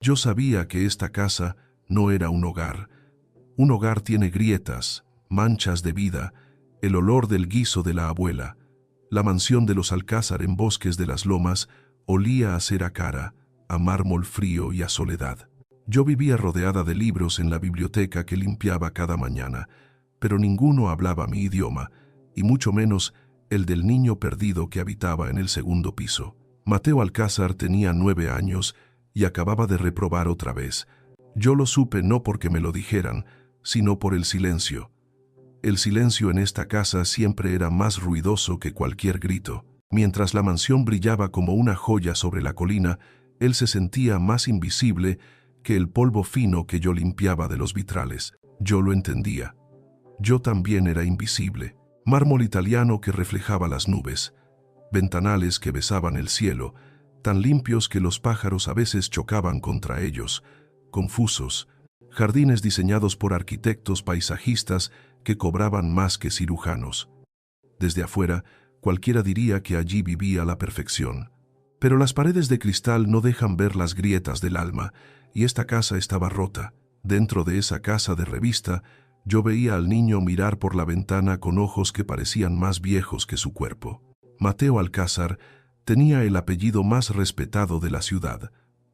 Yo sabía que esta casa no era un hogar. Un hogar tiene grietas, manchas de vida, el olor del guiso de la abuela. La mansión de los Alcázar en Bosques de las Lomas olía a cera cara, a mármol frío y a soledad. Yo vivía rodeada de libros en la biblioteca que limpiaba cada mañana, pero ninguno hablaba mi idioma, y mucho menos el del niño perdido que habitaba en el segundo piso. Mateo Alcázar tenía 9 años y acababa de reprobar otra vez. Yo lo supe no porque me lo dijeran, sino por el silencio. El silencio en esta casa siempre era más ruidoso que cualquier grito. Mientras la mansión brillaba como una joya sobre la colina, él se sentía más invisible que el polvo fino que yo limpiaba de los vitrales. Yo lo entendía. Yo también era invisible. Mármol italiano que reflejaba las nubes, ventanales que besaban el cielo, tan limpios que los pájaros a veces chocaban contra ellos, confusos, jardines diseñados por arquitectos paisajistas que cobraban más que cirujanos. Desde afuera, cualquiera diría que allí vivía la perfección. Pero las paredes de cristal no dejan ver las grietas del alma, y esta casa estaba rota. Dentro de esa casa de revista, yo veía al niño mirar por la ventana con ojos que parecían más viejos que su cuerpo. Mateo Alcázar tenía el apellido más respetado de la ciudad,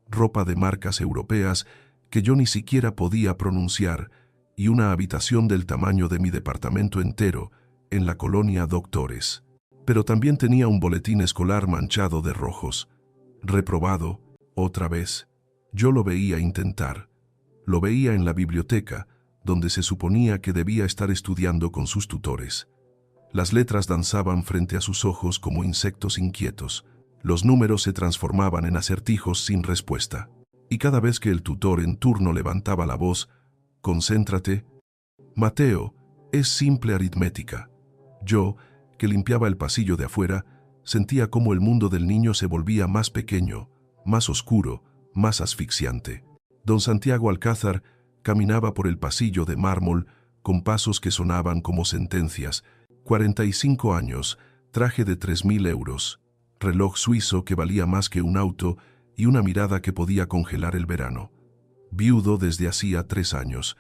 ropa de marcas europeas que yo ni siquiera podía pronunciar y una habitación del tamaño de mi departamento entero en la colonia Doctores. Pero también tenía un boletín escolar manchado de rojos. Reprobado, otra vez. Yo lo veía intentar. Lo veía en la biblioteca, donde se suponía que debía estar estudiando con sus tutores. Las letras danzaban frente a sus ojos como insectos inquietos. Los números se transformaban en acertijos sin respuesta. Y cada vez que el tutor en turno levantaba la voz, «Concéntrate, Mateo, es simple aritmética». Yo, que limpiaba el pasillo de afuera, sentía cómo el mundo del niño se volvía más pequeño, más oscuro, más asfixiante. Don Santiago Alcázar caminaba por el pasillo de mármol con pasos que sonaban como sentencias. 45 años, traje de 3.000 euros, reloj suizo que valía más que un auto y una mirada que podía congelar el verano. Viudo desde hacía 3 años.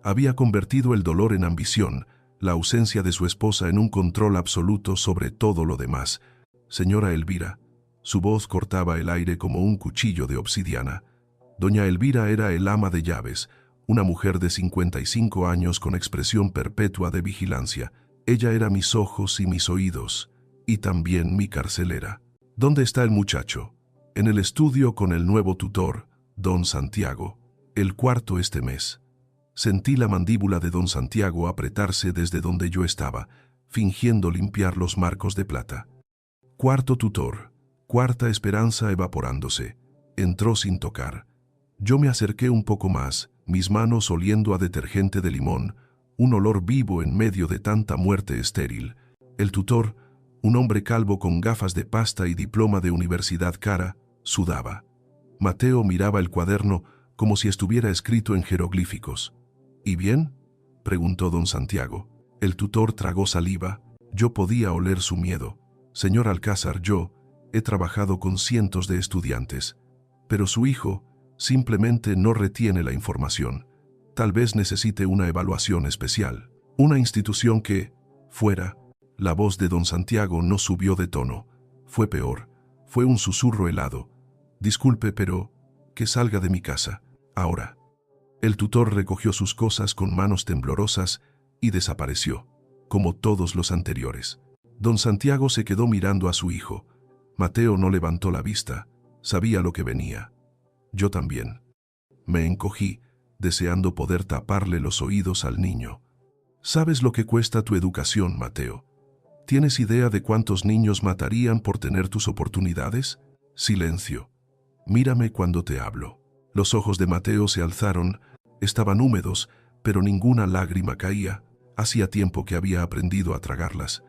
Había convertido el dolor en ambición, la ausencia de su esposa en un control absoluto sobre todo lo demás. Señora Elvira. Su voz cortaba el aire como un cuchillo de obsidiana. Doña Elvira era el ama de llaves, una mujer de 55 años con expresión perpetua de vigilancia. Ella era mis ojos y mis oídos, y también mi carcelera. ¿Dónde está el muchacho? En el estudio con el nuevo tutor, don Santiago. El cuarto este mes. Sentí la mandíbula de don Santiago apretarse desde donde yo estaba, fingiendo limpiar los marcos de plata. Cuarto tutor, cuarta esperanza evaporándose. Entró sin tocar. Yo me acerqué un poco más, mis manos oliendo a detergente de limón, un olor vivo en medio de tanta muerte estéril. El tutor, un hombre calvo con gafas de pasta y diploma de universidad cara, sudaba. Mateo miraba el cuaderno como si estuviera escrito en jeroglíficos. ¿Y bien?, preguntó don Santiago. El tutor tragó saliva. Yo podía oler su miedo. Señor Alcázar, yo he trabajado con cientos de estudiantes, pero su hijo simplemente no retiene la información. Tal vez necesite una evaluación especial. Una institución que, fuera. La voz de don Santiago no subió de tono. Fue peor. Fue un susurro helado. Disculpe, pero que salga de mi casa, ahora. El tutor recogió sus cosas con manos temblorosas y desapareció, como todos los anteriores. Don Santiago se quedó mirando a su hijo. Mateo no levantó la vista. Sabía lo que venía. Yo también. Me encogí, deseando poder taparle los oídos al niño. ¿Sabes lo que cuesta tu educación, Mateo? ¿Tienes idea de cuántos niños matarían por tener tus oportunidades? Silencio. Mírame cuando te hablo. Los ojos de Mateo se alzaron, estaban húmedos, pero ninguna lágrima caía. Hacía tiempo que había aprendido a tragarlas.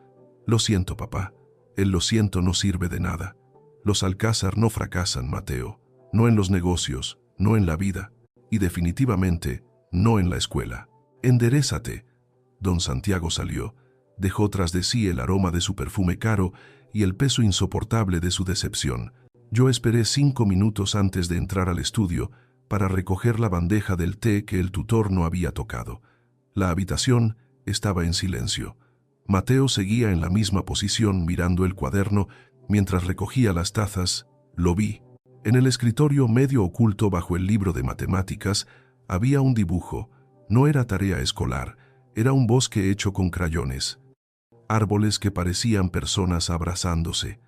Lo siento, papá. El lo siento no sirve de nada. Los Alcázar no fracasan, Mateo. No en los negocios, no en la vida, y definitivamente no en la escuela. Enderézate. Don Santiago salió. Dejó tras de sí el aroma de su perfume caro y el peso insoportable de su decepción. Yo esperé 5 minutos antes de entrar al estudio, para recoger la bandeja del té que el tutor no había tocado. La habitación estaba en silencio. Mateo seguía en la misma posición mirando el cuaderno mientras recogía las tazas. Lo vi. En el escritorio medio oculto bajo el libro de matemáticas había un dibujo. No era tarea escolar, era un bosque hecho con crayones. Árboles que parecían personas abrazándose.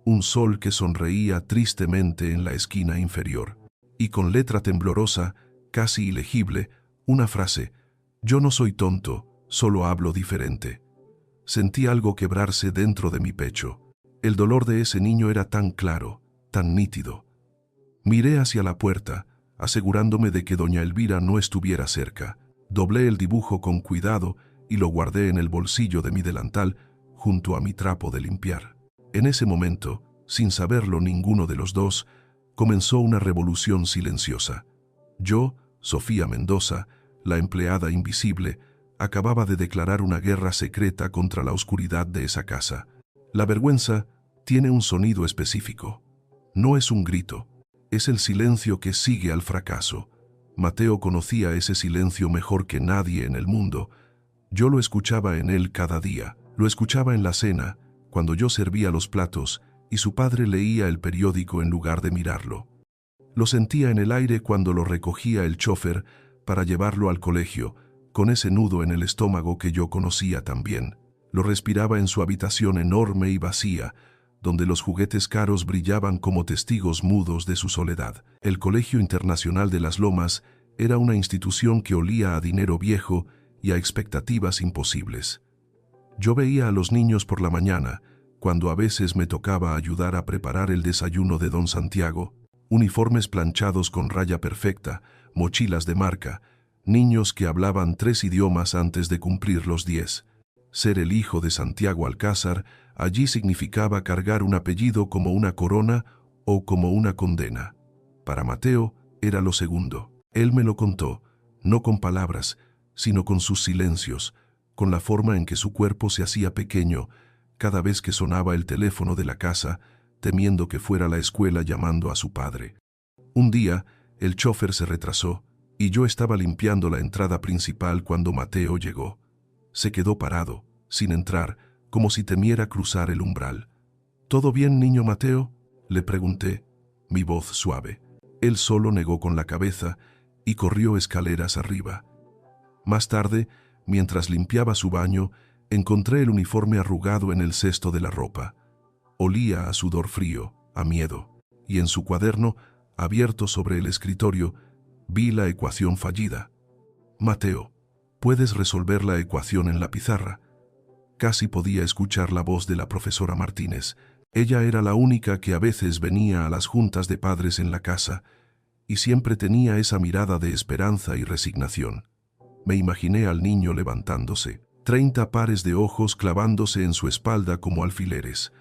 Un sol que sonreía tristemente en la esquina inferior. Y con letra temblorosa, casi ilegible, una frase: «Yo no soy tonto, solo hablo diferente». Sentí algo quebrarse dentro de mi pecho. El dolor de ese niño era tan claro, tan nítido. Miré hacia la puerta, asegurándome de que doña Elvira no estuviera cerca. Doblé el dibujo con cuidado y lo guardé en el bolsillo de mi delantal, junto a mi trapo de limpiar. En ese momento, sin saberlo ninguno de los dos, comenzó una revolución silenciosa. Yo, Sofía Mendoza, la empleada invisible, acababa de declarar una guerra secreta contra la oscuridad de esa casa. La vergüenza tiene un sonido específico. No es un grito, es el silencio que sigue al fracaso. Mateo conocía ese silencio mejor que nadie en el mundo. Yo lo escuchaba en él cada día. Lo escuchaba en la cena, cuando yo servía los platos y su padre leía el periódico en lugar de mirarlo. Lo sentía en el aire cuando lo recogía el chófer para llevarlo al colegio, con ese nudo en el estómago que yo conocía tan bien. Lo respiraba en su habitación enorme y vacía, donde los juguetes caros brillaban como testigos mudos de su soledad. El Colegio Internacional de las Lomas era una institución que olía a dinero viejo y a expectativas imposibles. Yo veía a los niños por la mañana, cuando a veces me tocaba ayudar a preparar el desayuno de don Santiago, uniformes planchados con raya perfecta, mochilas de marca, niños que hablaban 3 idiomas antes de cumplir los 10. Ser el hijo de Santiago Alcázar allí significaba cargar un apellido como una corona o como una condena. Para Mateo era lo segundo. Él me lo contó, no con palabras, sino con sus silencios, con la forma en que su cuerpo se hacía pequeño cada vez que sonaba el teléfono de la casa, temiendo que fuera la escuela llamando a su padre. Un día, el chófer se retrasó y yo estaba limpiando la entrada principal cuando Mateo llegó. Se quedó parado, sin entrar, como si temiera cruzar el umbral. «¿Todo bien, niño Mateo?», le pregunté, mi voz suave. Él solo negó con la cabeza y corrió escaleras arriba. Más tarde, mientras limpiaba su baño, encontré el uniforme arrugado en el cesto de la ropa. Olía a sudor frío, a miedo, y en su cuaderno, abierto sobre el escritorio, vi la ecuación fallida. «Mateo, ¿puedes resolver la ecuación en la pizarra?». Casi podía escuchar la voz de la profesora Martínez. Ella era la única que a veces venía a las juntas de padres en la casa, y siempre tenía esa mirada de esperanza y resignación. Me imaginé al niño levantándose, 30 pares de ojos clavándose en su espalda como alfileres,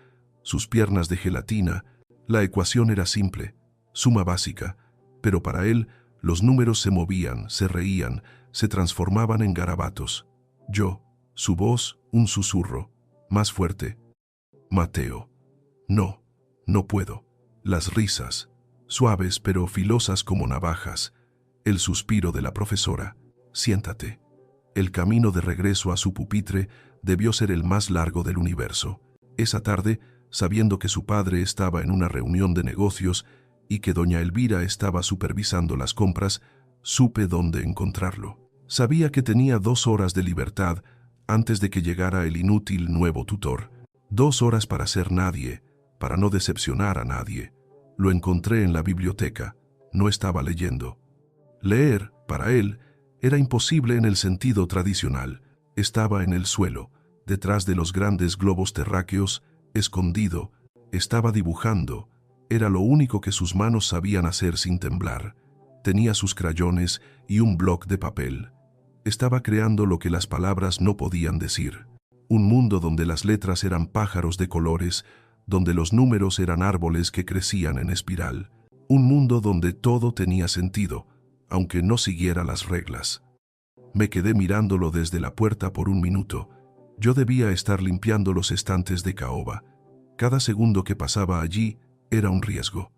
sus piernas de gelatina. La ecuación era simple, suma básica, pero para él los números se movían, se reían, se transformaban en garabatos. Yo, su voz, un susurro, más fuerte. «Mateo, no, no puedo». Las risas, suaves pero filosas como navajas. El suspiro de la profesora: «Siéntate». El camino de regreso a su pupitre debió ser el más largo del universo. Esa tarde, sabiendo que su padre estaba en una reunión de negocios y que doña Elvira estaba supervisando las compras, supe dónde encontrarlo. Sabía que tenía 2 horas de libertad antes de que llegara el inútil nuevo tutor. 2 horas para ser nadie, para no decepcionar a nadie. Lo encontré en la biblioteca. No estaba leyendo. Leer, para él, era imposible en el sentido tradicional. Estaba en el suelo, detrás de los grandes globos terráqueos, escondido. Estaba dibujando. Era lo único que sus manos sabían hacer sin temblar. Tenía sus crayones y un bloc de papel. Estaba creando lo que las palabras no podían decir. Un mundo donde las letras eran pájaros de colores, donde los números eran árboles que crecían en espiral. Un mundo donde todo tenía sentido, aunque no siguiera las reglas. Me quedé mirándolo desde la puerta por un minuto. Yo debía estar limpiando los estantes de caoba. Cada segundo que pasaba allí era un riesgo.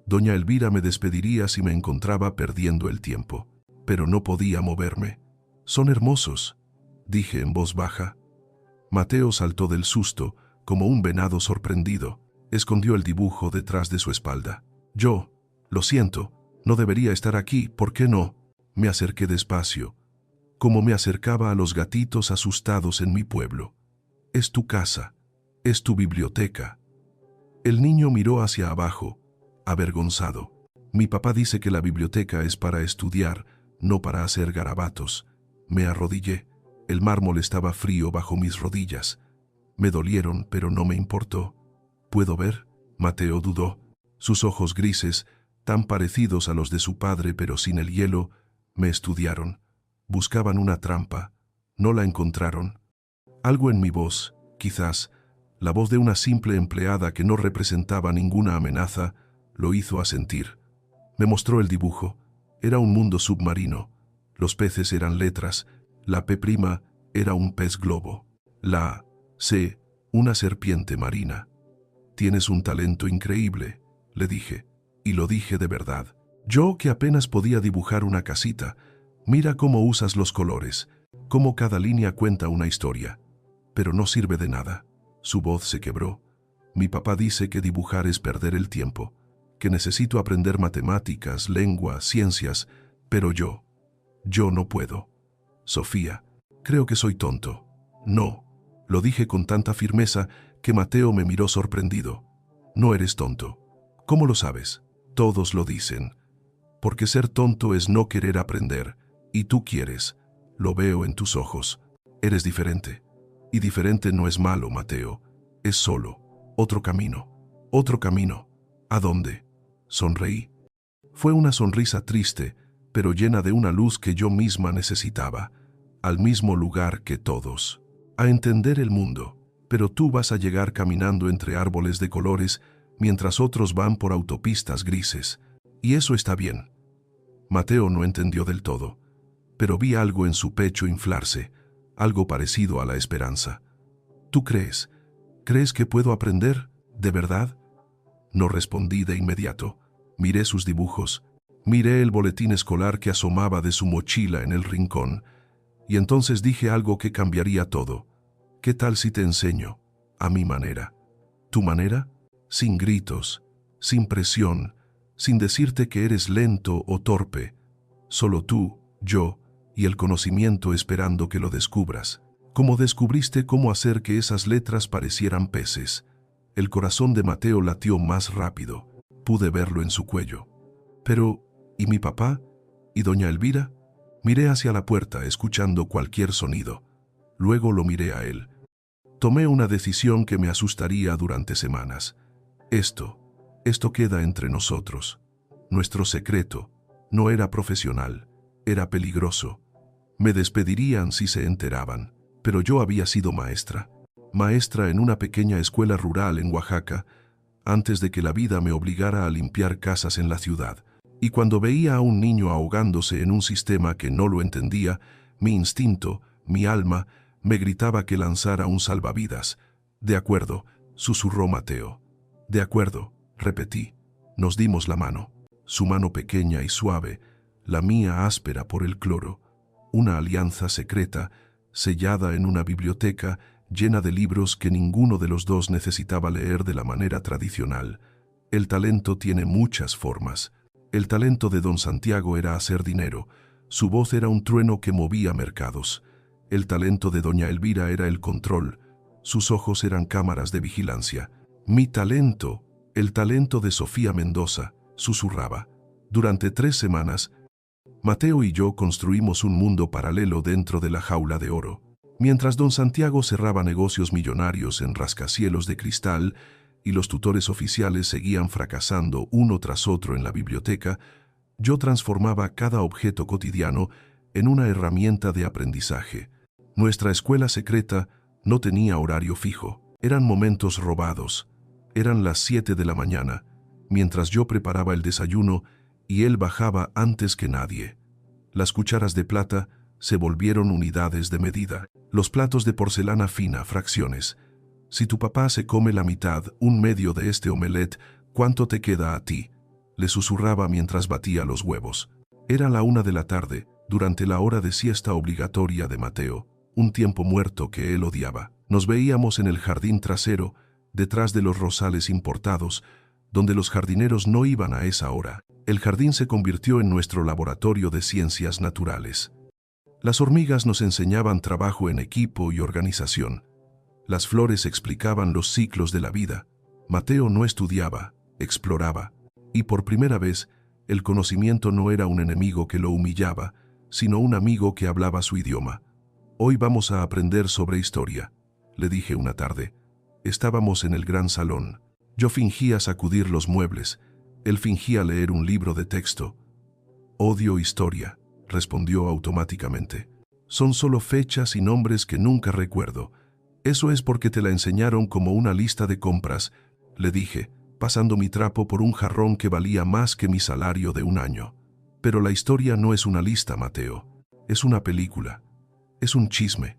Doña Elvira me despediría si me encontraba perdiendo el tiempo, pero no podía moverme. «Son hermosos», dije en voz baja. Mateo saltó del susto, como un venado sorprendido. Escondió el dibujo detrás de su espalda. Yo, lo siento, no debería estar aquí, ¿por qué no? Me acerqué despacio, como me acercaba a los gatitos asustados en mi pueblo. Es tu casa, es tu biblioteca. El niño miró hacia abajo, avergonzado. Mi papá dice que la biblioteca es para estudiar, no para hacer garabatos. Me arrodillé. El mármol estaba frío bajo mis rodillas. Me dolieron, pero no me importó. ¿Puedo ver? Mateo dudó. Sus ojos grises, tan parecidos a los de su padre pero sin el hielo, me estudiaron. Buscaban una trampa. No la encontraron. Algo en mi voz, quizás, la voz de una simple empleada que no representaba ninguna amenaza, lo hizo asentir. Me mostró el dibujo. Era un mundo submarino. Los peces eran letras. La P' era un pez globo. La C, una serpiente marina. Tienes un talento increíble, le dije, y lo dije de verdad. Yo, que apenas podía dibujar una casita, mira cómo usas los colores, cómo cada línea cuenta una historia. Pero no sirve de nada. Su voz se quebró. Mi papá dice que dibujar es perder el tiempo, que necesito aprender matemáticas, lengua, ciencias, pero yo no puedo. Sofía, creo que soy tonto. No, lo dije con tanta firmeza que Mateo me miró sorprendido. No eres tonto. ¿Cómo lo sabes? Todos lo dicen. Porque ser tonto es no querer aprender, y tú quieres. Lo veo en tus ojos. Eres diferente. Y diferente no es malo, Mateo. Es solo otro camino. Otro camino. ¿A dónde? Sonreí. Fue una sonrisa triste, pero llena de una luz que yo misma necesitaba. Al mismo lugar que todos. A entender el mundo. Pero tú vas a llegar caminando entre árboles de colores mientras otros van por autopistas grises. Y eso está bien. Mateo no entendió del todo, pero vi algo en su pecho inflarse, algo parecido a la esperanza. ¿Tú crees? ¿Crees que puedo aprender? ¿De verdad? No respondí de inmediato. Miré sus dibujos, miré el boletín escolar que asomaba de su mochila en el rincón, y entonces dije algo que cambiaría todo. ¿Qué tal si te enseño? A mi manera. ¿Tu manera? Sin gritos, sin presión, sin decirte que eres lento o torpe. Solo tú, yo y el conocimiento esperando que lo descubras. Como descubriste cómo hacer que esas letras parecieran peces. El corazón de Mateo latió más rápido. Pude verlo en su cuello. Pero, ¿y mi papá? ¿Y doña Elvira? Miré hacia la puerta, escuchando cualquier sonido. Luego lo miré a él. Tomé una decisión que me asustaría durante semanas. Esto queda entre nosotros. Nuestro secreto no era profesional, era peligroso. Me despedirían si se enteraban, pero yo había sido maestra. Maestra en una pequeña escuela rural en Oaxaca, antes de que la vida me obligara a limpiar casas en la ciudad. Y cuando veía a un niño ahogándose en un sistema que no lo entendía, mi instinto, mi alma, me gritaba que lanzara un salvavidas. De acuerdo, susurró Mateo. De acuerdo, repetí. Nos dimos la mano. Su mano pequeña y suave, la mía áspera por el cloro. Una alianza secreta, sellada en una biblioteca llena de libros que ninguno de los dos necesitaba leer de la manera tradicional. El talento tiene muchas formas. El talento de don Santiago era hacer dinero. Su voz era un trueno que movía mercados. El talento de doña Elvira era el control. Sus ojos eran cámaras de vigilancia. Mi talento, el talento de Sofía Mendoza, susurraba. Durante 3 semanas, Mateo y yo construimos un mundo paralelo dentro de la jaula de oro. Mientras don Santiago cerraba negocios millonarios en rascacielos de cristal y los tutores oficiales seguían fracasando uno tras otro en la biblioteca, yo transformaba cada objeto cotidiano en una herramienta de aprendizaje. Nuestra escuela secreta no tenía horario fijo. Eran momentos robados. Eran las 7 de la mañana, mientras yo preparaba el desayuno y él bajaba antes que nadie. Las cucharas de plata se volvieron unidades de medida. Los platos de porcelana fina, fracciones. Si tu papá se come la mitad, un medio de este omelette, ¿cuánto te queda a ti? le susurraba mientras batía los huevos. Era la 1 de la tarde, durante la hora de siesta obligatoria de Mateo, un tiempo muerto que él odiaba. Nos veíamos en el jardín trasero, detrás de los rosales importados, donde los jardineros no iban a esa hora. El jardín se convirtió en nuestro laboratorio de ciencias naturales. Las hormigas nos enseñaban trabajo en equipo y organización. Las flores explicaban los ciclos de la vida. Mateo no estudiaba, exploraba. Y por primera vez, el conocimiento no era un enemigo que lo humillaba, sino un amigo que hablaba su idioma. Hoy vamos a aprender sobre historia, le dije una tarde. Estábamos en el gran salón. Yo fingía sacudir los muebles. Él fingía leer un libro de texto. Odio historia, respondió automáticamente. Son solo fechas y nombres que nunca recuerdo. Eso es porque te la enseñaron como una lista de compras, le dije, pasando mi trapo por un jarrón que valía más que mi salario de un año. Pero la historia no es una lista, Mateo. Es una película. Es un chisme.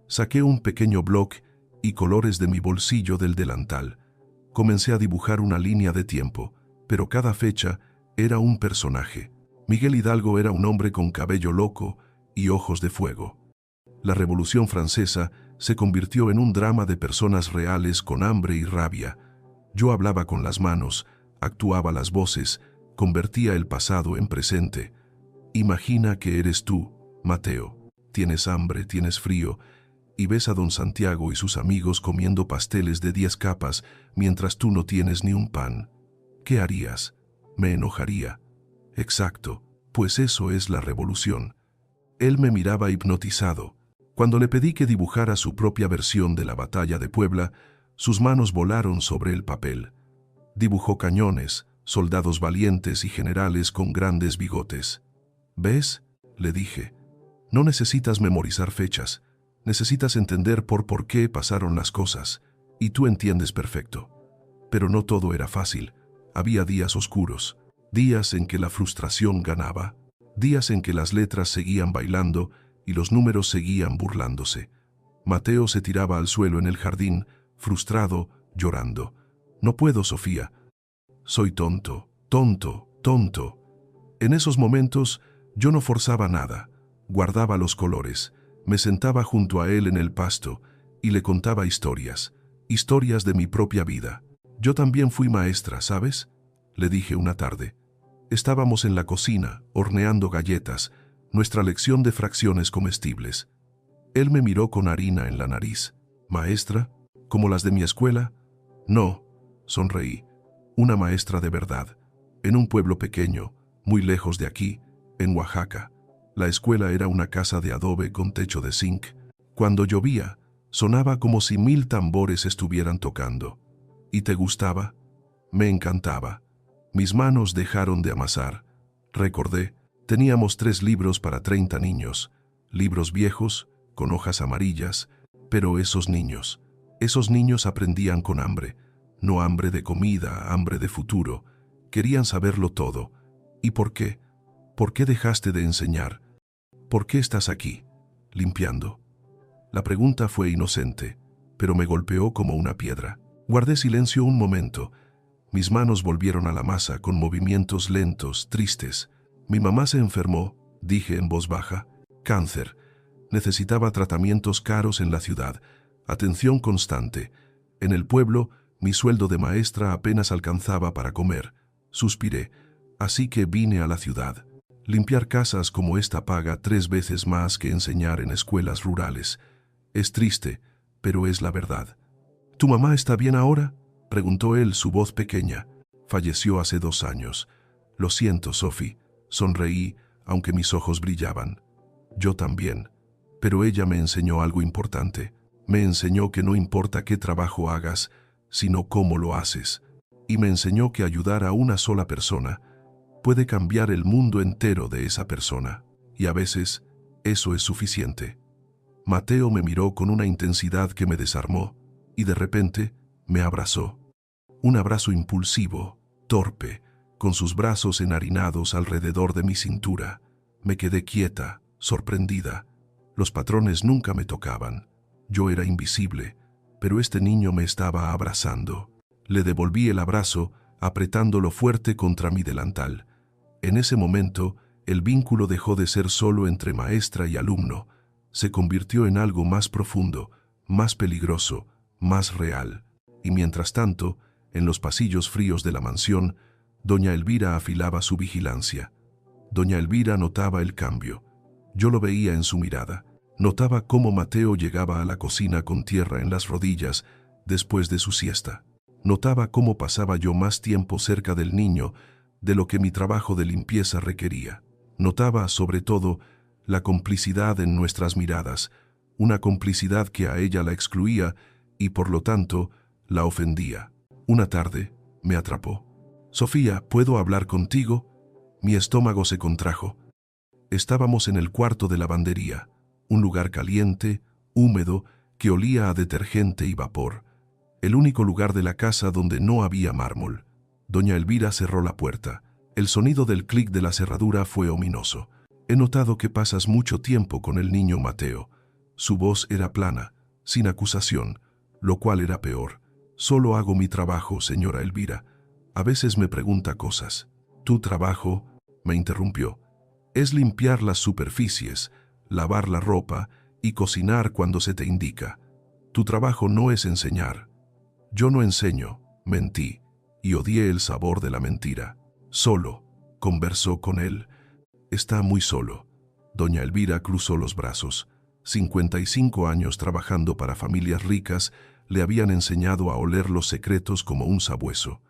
Saqué un pequeño bloc y colores de mi bolsillo del delantal. Comencé a dibujar una línea de tiempo, pero cada fecha era un personaje. Miguel Hidalgo era un hombre con cabello loco y ojos de fuego. La Revolución Francesa se convirtió en un drama de personas reales con hambre y rabia. Yo hablaba con las manos, actuaba las voces, convertía el pasado en presente. Imagina que eres tú, Mateo. Tienes hambre, tienes frío, y ves a don Santiago y sus amigos comiendo pasteles de 10 capas mientras tú no tienes ni un pan. ¿Qué harías? Me enojaría. Exacto, pues eso es la revolución. Él me miraba hipnotizado. Cuando le pedí que dibujara su propia versión de la batalla de Puebla, sus manos volaron sobre el papel. Dibujó cañones, soldados valientes y generales con grandes bigotes. ¿Ves?, le dije. No necesitas memorizar fechas. Necesitas entender por qué pasaron las cosas, y tú entiendes perfecto. Pero no todo era fácil. Había días oscuros, días en que la frustración ganaba, días en que las letras seguían bailando y los números seguían burlándose. Mateo se tiraba al suelo en el jardín, frustrado, llorando. No puedo, Sofía. Soy tonto, tonto, tonto. En esos momentos yo no forzaba nada, guardaba los colores. Me sentaba junto a él en el pasto y le contaba historias, historias de mi propia vida. Yo también fui maestra, ¿sabes?, le dije una tarde. Estábamos en la cocina, horneando galletas, nuestra lección de fracciones comestibles. Él me miró con harina en la nariz. ¿Maestra? ¿Como las de mi escuela? No, sonreí. Una maestra de verdad, en un pueblo pequeño, muy lejos de aquí, en Oaxaca. La escuela era una casa de adobe con techo de zinc. Cuando llovía, sonaba como si 1000 tambores estuvieran tocando. ¿Y te gustaba? Me encantaba. Mis manos dejaron de amasar. Recordé, teníamos 3 libros para 30 niños. Libros viejos, con hojas amarillas, pero esos niños aprendían con hambre. No hambre de comida, hambre de futuro. Querían saberlo todo. ¿Y por qué? ¿Por qué dejaste de enseñar? ¿Por qué estás aquí, limpiando? La pregunta fue inocente, pero me golpeó como una piedra. Guardé silencio un momento. Mis manos volvieron a la masa con movimientos lentos, tristes. Mi mamá se enfermó, dije en voz baja. Cáncer. Necesitaba tratamientos caros en la ciudad, atención constante. En el pueblo, mi sueldo de maestra apenas alcanzaba para comer. Suspiré, así que vine a la ciudad. Limpiar casas como esta paga 3 veces más que enseñar en escuelas rurales. Es triste, pero es la verdad. ¿Tu mamá está bien ahora?, preguntó él, su voz pequeña. Falleció hace 2 años. Lo siento, Sophie. Sonreí, aunque mis ojos brillaban. Yo también. Pero ella me enseñó algo importante. Me enseñó que no importa qué trabajo hagas, sino cómo lo haces. Y me enseñó que ayudar a una sola persona puede cambiar el mundo entero de esa persona. Y a veces, eso es suficiente. Mateo me miró con una intensidad que me desarmó, y de repente me abrazó. Un abrazo impulsivo, torpe, con sus brazos enharinados alrededor de mi cintura. Me quedé quieta, sorprendida. Los patrones nunca me tocaban. Yo era invisible, pero este niño me estaba abrazando. Le devolví el abrazo apretándolo fuerte contra mi delantal. En ese momento, el vínculo dejó de ser solo entre maestra y alumno. Se convirtió en algo más profundo, más peligroso, más real. Y mientras tanto, en los pasillos fríos de la mansión, doña Elvira afilaba su vigilancia. Doña Elvira notaba el cambio. Yo lo veía en su mirada. Notaba cómo Mateo llegaba a la cocina con tierra en las rodillas después de su siesta. Notaba cómo pasaba yo más tiempo cerca del niño de lo que mi trabajo de limpieza requería. Notaba, sobre todo, la complicidad en nuestras miradas, una complicidad que a ella la excluía y, por lo tanto, la ofendía. Una tarde, me atrapó. «Sofía, ¿puedo hablar contigo?» Mi estómago se contrajo. Estábamos en el cuarto de lavandería, un lugar caliente, húmedo, que olía a detergente y vapor. El único lugar de la casa donde no había mármol. Doña Elvira cerró la puerta. El sonido del clic de la cerradura fue ominoso. «He notado que pasas mucho tiempo con el niño Mateo». Su voz era plana, sin acusación, lo cual era peor. «Solo hago mi trabajo, señora Elvira. A veces me pregunta cosas». «¿Tu trabajo?», me interrumpió. «Es limpiar las superficies, lavar la ropa y cocinar cuando se te indica. Tu trabajo no es enseñar». «Yo no enseño», mentí, y odié el sabor de la mentira. «Solo», conversó con él. «Está muy solo». Doña Elvira cruzó los brazos. 55 años trabajando para familias ricas le habían enseñado a oler los secretos como un sabueso.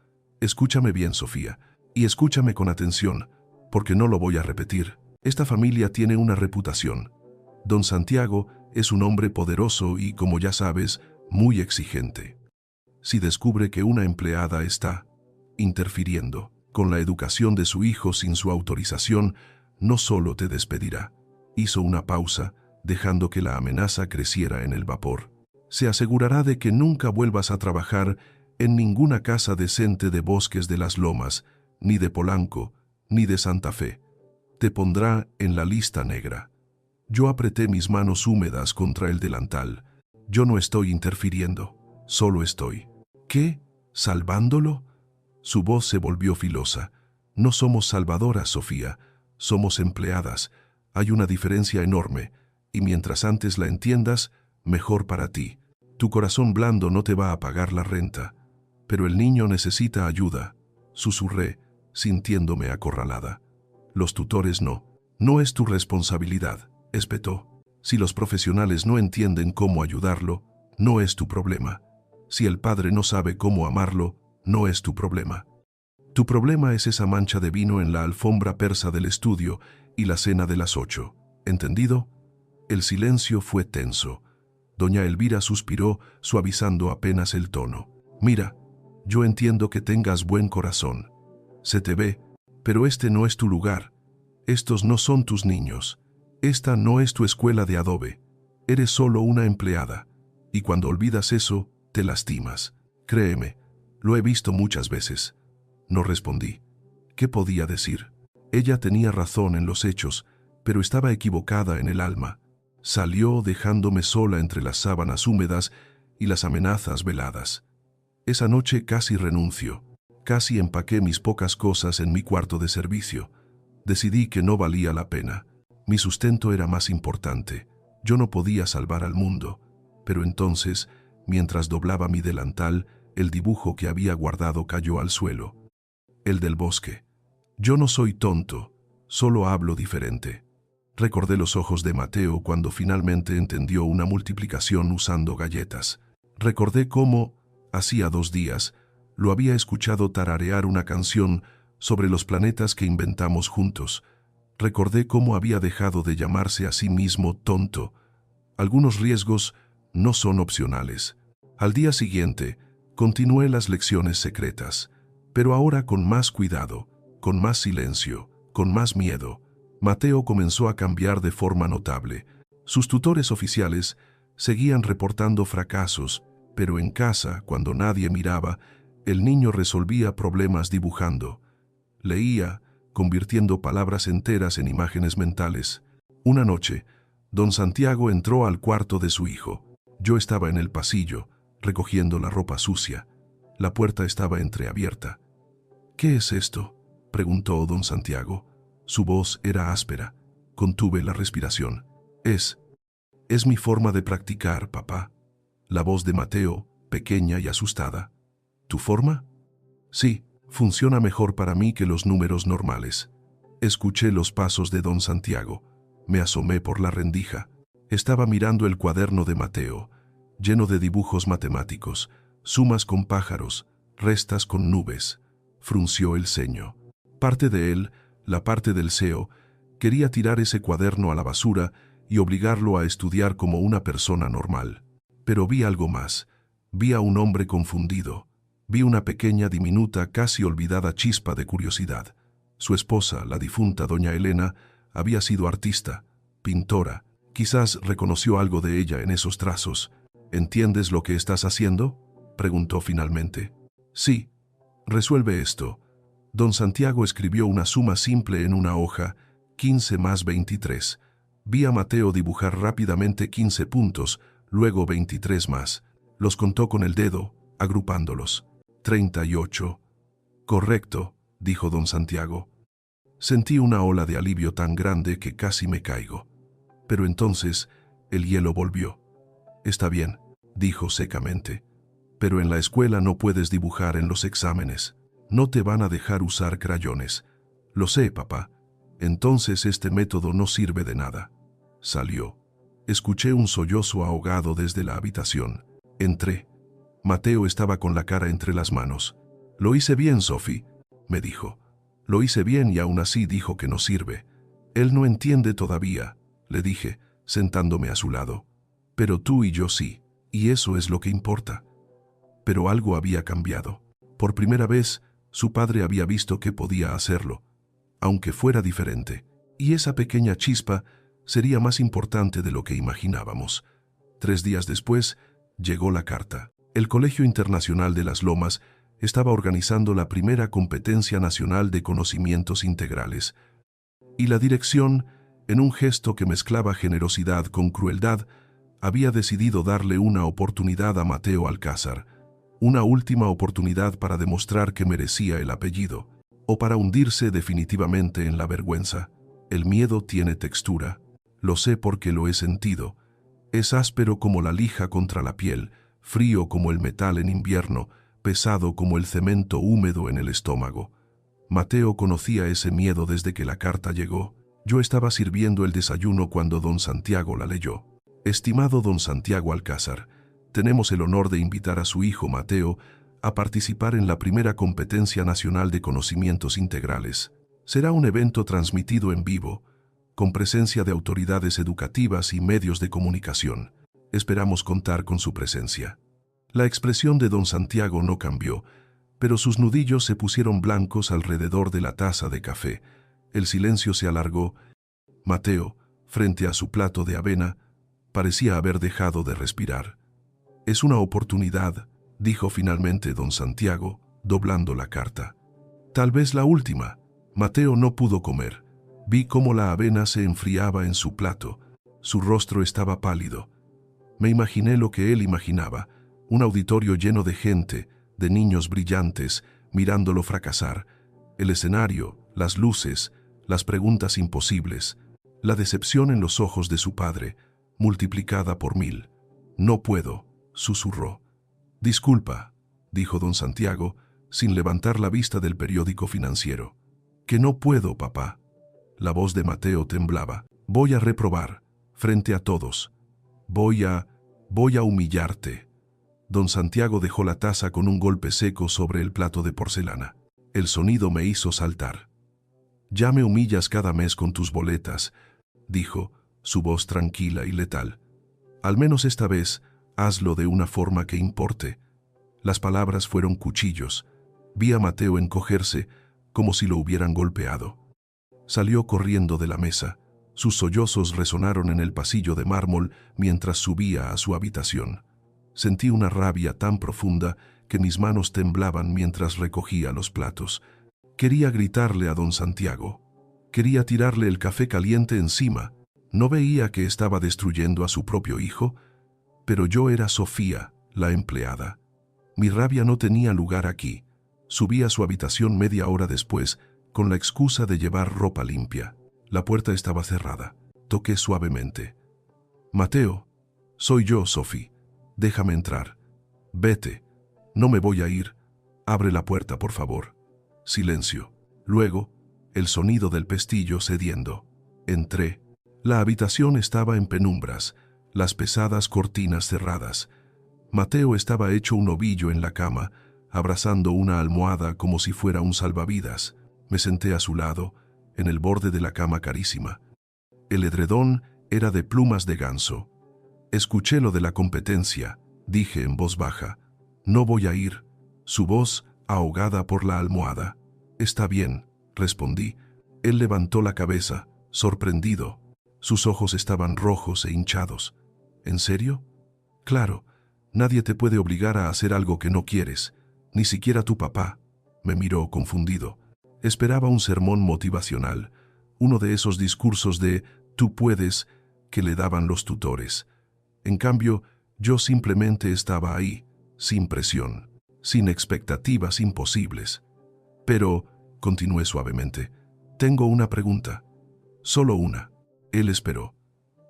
«Escúchame bien, Sofía, y escúchame con atención, porque no lo voy a repetir. Esta familia tiene una reputación. Don Santiago es un hombre poderoso y, como ya sabes, muy exigente. Si descubre que una empleada está interfiriendo con la educación de su hijo sin su autorización, no solo te despedirá». Hizo una pausa, dejando que la amenaza creciera en el vapor. «Se asegurará de que nunca vuelvas a trabajar en ninguna casa decente de Bosques de las Lomas, ni de Polanco, ni de Santa Fe. Te pondrá en la lista negra». Yo apreté mis manos húmedas contra el delantal. «Yo no estoy interfiriendo, solo estoy». «¿Qué? ¿Salvándolo?». Su voz se volvió filosa. «No somos salvadoras, Sofía, somos empleadas. Hay una diferencia enorme, y mientras antes la entiendas, mejor para ti. Tu corazón blando no te va a pagar la renta. Pero el niño necesita ayuda», susurré, sintiéndome acorralada. «Los tutores no. No es tu responsabilidad», espetó. «Si los profesionales no entienden cómo ayudarlo, no es tu problema. Si el padre no sabe cómo amarlo, no es tu problema. Tu problema es esa mancha de vino en la alfombra persa del estudio y la cena de las 8. ¿Entendido?». El silencio fue tenso. Doña Elvira suspiró, suavizando apenas el tono. «Mira, yo entiendo que tengas buen corazón. Se te ve, pero este no es tu lugar. Estos no son tus niños. Esta no es tu escuela de adobe. Eres solo una empleada. Y cuando olvidas eso, te lastimas. Créeme, lo he visto muchas veces». No respondí. ¿Qué podía decir? Ella tenía razón en los hechos, pero estaba equivocada en el alma. Salió dejándome sola entre las sábanas húmedas y las amenazas veladas. Esa noche casi renuncio. Casi empaqué mis pocas cosas en mi cuarto de servicio. Decidí que no valía la pena. Mi sustento era más importante. Yo no podía salvar al mundo. Pero entonces, mientras doblaba mi delantal, el dibujo que había guardado cayó al suelo. El del bosque. Yo no soy tonto, solo hablo diferente. Recordé los ojos de Mateo cuando finalmente entendió una multiplicación usando galletas. Recordé cómo, hacía 2 días, lo había escuchado tararear una canción sobre los planetas que inventamos juntos. Recordé cómo había dejado de llamarse a sí mismo tonto. Algunos riesgos no son opcionales. Al día siguiente, continué las lecciones secretas, pero ahora con más cuidado, con más silencio, con más miedo. Mateo comenzó a cambiar de forma notable. Sus tutores oficiales seguían reportando fracasos, pero en casa, cuando nadie miraba, el niño resolvía problemas dibujando. Leía, convirtiendo palabras enteras en imágenes mentales. Una noche, don Santiago entró al cuarto de su hijo. Yo estaba en el pasillo, recogiendo la ropa sucia. La puerta estaba entreabierta. ¿Qué es esto?, preguntó don Santiago. Su voz era áspera. Contuve la respiración. Es mi forma de practicar, papá. La voz de Mateo, pequeña y asustada. ¿Tu forma? Sí, funciona mejor para mí que los números normales. Escuché los pasos de don Santiago. Me asomé por la rendija. Estaba mirando el cuaderno de Mateo, lleno de dibujos matemáticos, sumas con pájaros, restas con nubes. Frunció el ceño. Parte de él, la parte del CEO, quería tirar ese cuaderno a la basura y obligarlo a estudiar como una persona normal. Pero vi algo más. Vi a un hombre confundido. Vi una pequeña, diminuta, casi olvidada chispa de curiosidad. Su esposa, la difunta doña Elena, había sido artista, pintora. Quizás reconoció algo de ella en esos trazos. ¿Entiendes lo que estás haciendo?, preguntó finalmente. Sí. Resuelve esto. Don Santiago escribió una suma simple en una hoja, 15 más 23. Vi a Mateo dibujar rápidamente 15 puntos, luego 23 más. Los contó con el dedo, agrupándolos. 38. Correcto, dijo don Santiago. Sentí una ola de alivio tan grande que casi me caigo. Pero entonces el hielo volvió. Está bien, dijo secamente. Pero en la escuela no puedes dibujar en los exámenes. No te van a dejar usar crayones. Lo sé, papá. Entonces este método no sirve de nada. Salió. Escuché un sollozo ahogado desde la habitación. Entré. Mateo estaba con la cara entre las manos. Lo hice bien, Sophie, me dijo. Lo hice bien y aún así dijo que no sirve. Él no entiende todavía, le dije, sentándome a su lado. Pero tú y yo sí, y eso es lo que importa. Pero algo había cambiado. Por primera vez, su padre había visto que podía hacerlo, aunque fuera diferente, y esa pequeña chispa sería más importante de lo que imaginábamos. 3 días después, llegó la carta. El Colegio Internacional de las Lomas estaba organizando la primera competencia nacional de conocimientos integrales, y la dirección, en un gesto que mezclaba generosidad con crueldad, había decidido darle una oportunidad a Mateo Alcázar, una última oportunidad para demostrar que merecía el apellido, o para hundirse definitivamente en la vergüenza. El miedo tiene textura, lo sé porque lo he sentido. Es áspero como la lija contra la piel, frío como el metal en invierno, pesado como el cemento húmedo en el estómago. Mateo conocía ese miedo desde que la carta llegó. Yo estaba sirviendo el desayuno cuando don Santiago la leyó. Estimado don Santiago Alcázar, tenemos el honor de invitar a su hijo Mateo a participar en la primera competencia nacional de conocimientos integrales. Será un evento transmitido en vivo, con presencia de autoridades educativas y medios de comunicación. Esperamos contar con su presencia. La expresión de don Santiago no cambió, pero sus nudillos se pusieron blancos alrededor de la taza de café. El silencio se alargó. Mateo, frente a su plato de avena, parecía haber dejado de respirar. Es una oportunidad, dijo finalmente don Santiago, doblando la carta. Tal vez la última. Mateo no pudo comer. Vi cómo la avena se enfriaba en su plato. Su rostro estaba pálido. Me imaginé lo que él imaginaba, un auditorio lleno de gente, de niños brillantes, mirándolo fracasar. El escenario, las luces, las preguntas imposibles, la decepción en los ojos de su padre, multiplicada por 1000. No puedo, susurró. Disculpa, dijo don Santiago, sin levantar la vista del periódico financiero. Que no puedo, papá. La voz de Mateo temblaba. Voy a reprobar, frente a todos. Voy a humillarte. Don Santiago dejó la taza con un golpe seco sobre el plato de porcelana. El sonido me hizo saltar. Ya me humillas cada mes con tus boletas, dijo, su voz tranquila y letal. Al menos esta vez, hazlo de una forma que importe. Las palabras fueron cuchillos. Vi a Mateo encogerse, como si lo hubieran golpeado. Salió corriendo de la mesa. Sus sollozos resonaron en el pasillo de mármol mientras subía a su habitación. Sentí una rabia tan profunda que mis manos temblaban mientras recogía los platos. Quería gritarle a don Santiago. Quería tirarle el café caliente encima. ¿No veía que estaba destruyendo a su propio hijo? Pero yo era Sofía, la empleada. Mi rabia no tenía lugar aquí. Subí a su habitación media hora después, con la excusa de llevar ropa limpia. La puerta estaba cerrada. Toqué suavemente. «Mateo, soy yo, Sophie. Déjame entrar. Vete. No me voy a ir. Abre la puerta, por favor». Silencio. Luego, el sonido del pestillo cediendo. Entré. La habitación estaba en penumbras, las pesadas cortinas cerradas. Mateo estaba hecho un ovillo en la cama, abrazando una almohada como si fuera un salvavidas. Me senté a su lado, en el borde de la cama carísima. El edredón era de plumas de ganso. «Escuché lo de la competencia», dije en voz baja. «No voy a ir». Su voz ahogada por la almohada. «Está bien», respondí. Él levantó la cabeza, sorprendido. Sus ojos estaban rojos e hinchados. «¿En serio?» «Claro, nadie te puede obligar a hacer algo que no quieres, ni siquiera tu papá». Me miró confundido. Esperaba un sermón motivacional, uno de esos discursos de «tú puedes» que le daban los tutores. En cambio, yo simplemente estaba ahí, sin presión, sin expectativas imposibles. «Pero», continué suavemente, «tengo una pregunta. Solo una». Él esperó.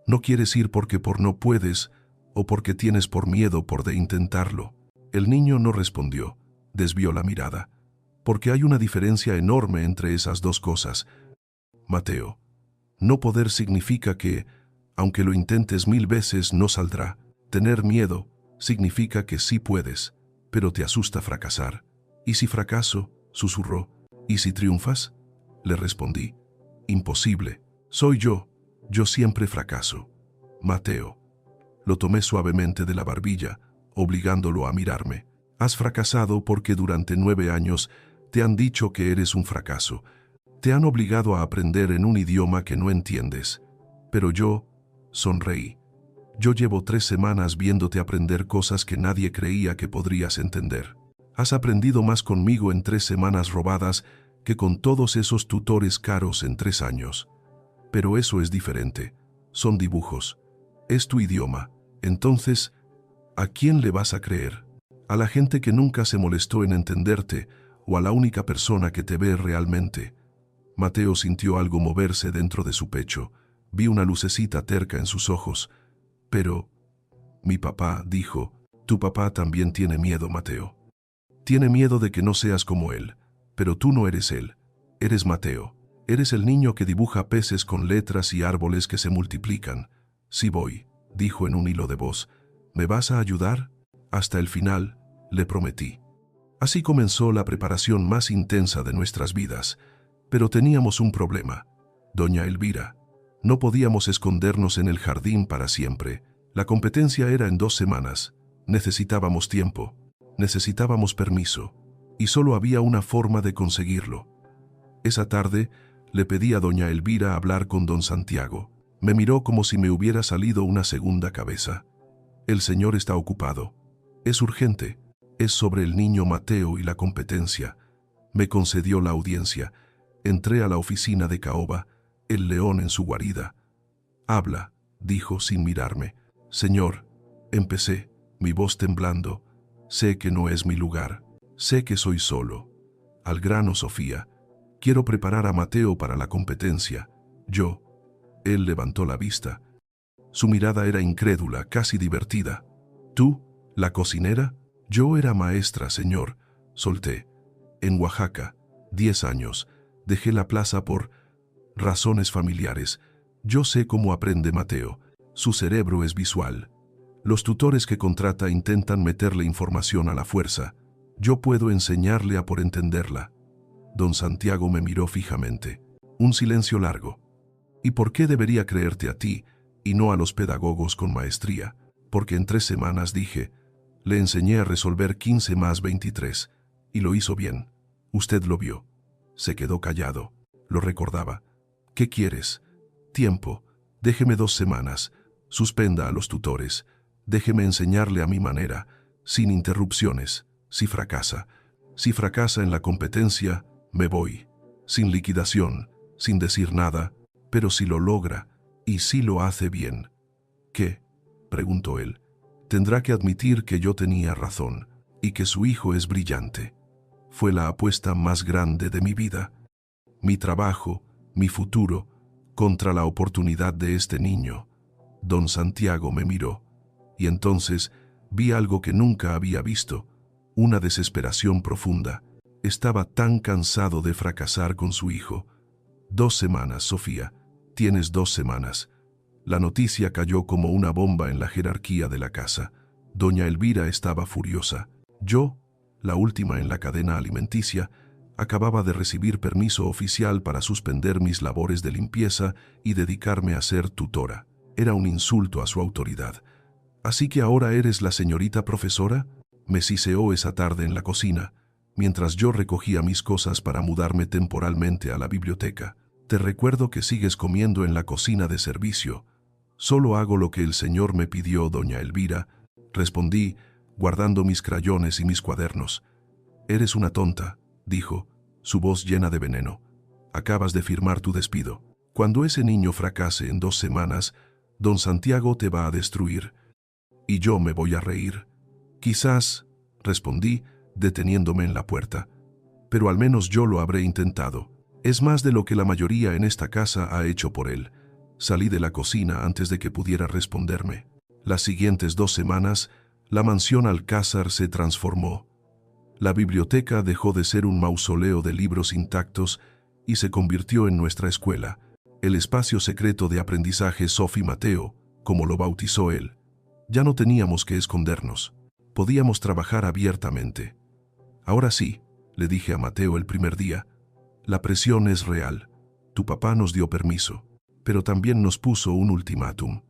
«¿No quieres ir porque no puedes o porque tienes miedo de intentarlo?» El niño no respondió, desvió la mirada. «Porque hay una diferencia enorme entre esas dos cosas, Mateo. No poder significa que, aunque lo intentes 1000 veces, no saldrá. Tener miedo significa que sí puedes, pero te asusta fracasar». «¿Y si fracaso?», susurró. «¿Y si triunfas?», le respondí. «Imposible. Soy yo. Yo siempre fracaso». «Mateo». Lo tomé suavemente de la barbilla, obligándolo a mirarme. «Has fracasado porque durante 9 años te han dicho que eres un fracaso. Te han obligado a aprender en un idioma que no entiendes. Pero yo», sonreí, «yo llevo 3 semanas viéndote aprender cosas que nadie creía que podrías entender. Has aprendido más conmigo en 3 semanas robadas que con todos esos tutores caros en 3 años. Pero eso es diferente. Son dibujos. Es tu idioma. Entonces, ¿a quién le vas a creer? ¿A la gente que nunca se molestó en entenderte o a la única persona que te ve realmente?» Mateo sintió algo moverse dentro de su pecho. Vi una lucecita terca en sus ojos. «Pero, mi papá», dijo. «Tu papá también tiene miedo, Mateo. Tiene miedo de que no seas como él. Pero tú no eres él. Eres Mateo. Eres el niño que dibuja peces con letras y árboles que se multiplican». «Sí voy», dijo en un hilo de voz. «¿Me vas a ayudar?» «Hasta el final», le prometí. Así comenzó la preparación más intensa de nuestras vidas. Pero teníamos un problema. Doña Elvira. No podíamos escondernos en el jardín para siempre. La competencia era en 2 semanas. Necesitábamos tiempo. Necesitábamos permiso. Y solo había una forma de conseguirlo. Esa tarde le pedí a doña Elvira hablar con don Santiago. Me miró como si me hubiera salido una segunda cabeza. «El señor está ocupado. Es urgente. Es sobre el niño Mateo y la competencia». Me concedió la audiencia. Entré a la oficina de Caoba, el león en su guarida. «Habla», dijo sin mirarme. «Señor», empecé, mi voz temblando. «Sé que no es mi lugar. Sé que soy solo. Al grano, Sofía. Quiero preparar a Mateo para la competencia. Yo». Él levantó la vista. Su mirada era incrédula, casi divertida. «¿Tú, la cocinera?» «Yo era maestra, señor», solté. «En Oaxaca, 10 años. Dejé la plaza por razones familiares. Yo sé cómo aprende Mateo. Su cerebro es visual. Los tutores que contrata intentan meterle información a la fuerza. Yo puedo enseñarle a por entenderla». Don Santiago me miró fijamente. Un silencio largo. «¿Y por qué debería creerte a ti y no a los pedagogos con maestría?» «Porque en 3 semanas», dije, «le enseñé a resolver 15 más 23. Y lo hizo bien. Usted lo vio». Se quedó callado. Lo recordaba. «¿Qué quieres?» «Tiempo. Déjeme 2 semanas. Suspenda a los tutores. Déjeme enseñarle a mi manera, sin interrupciones. Si fracasa en la competencia, me voy. Sin liquidación, sin decir nada. Pero si lo logra, y si lo hace bien». «¿Qué?», preguntó él. «Tendrá que admitir que yo tenía razón, y que su hijo es brillante». fue la apuesta más grande de mi vida. Mi trabajo, mi futuro, contra la oportunidad de este niño. Don Santiago me miró, y entonces vi algo que nunca había visto, una desesperación profunda. Estaba tan cansado de fracasar con su hijo. 2 semanas, Sofía. Tienes 2 semanas. La noticia cayó como una bomba en la jerarquía de la casa. Doña Elvira estaba furiosa. Yo, la última en la cadena alimenticia, acababa de recibir permiso oficial para suspender mis labores de limpieza y dedicarme a ser tutora. Era un insulto a su autoridad. «¿Así que ahora eres la señorita profesora?», me siseó esa tarde en la cocina, mientras yo recogía mis cosas para mudarme temporalmente a la biblioteca. «Te recuerdo que sigues comiendo en la cocina de servicio». «Solo hago lo que el señor me pidió, doña Elvira», respondí, guardando mis crayones y mis cuadernos. «Eres una tonta», dijo, su voz llena de veneno. «Acabas de firmar tu despido. Cuando ese niño fracase en 2 semanas, don Santiago te va a destruir. Y yo me voy a reír». «Quizás», respondí, deteniéndome en la puerta. «Pero al menos yo lo habré intentado. Es más de lo que la mayoría en esta casa ha hecho por él». Salí de la cocina antes de que pudiera responderme. Las siguientes 2 semanas, la mansión Alcázar se transformó. La biblioteca dejó de ser un mausoleo de libros intactos y se convirtió en nuestra escuela, el espacio secreto de aprendizaje Sofi Mateo, como lo bautizó él. Ya no teníamos que escondernos. Podíamos trabajar abiertamente. «Ahora sí», le dije a Mateo el primer día, «la presión es real. Tu papá nos dio permiso, pero también nos puso un ultimátum».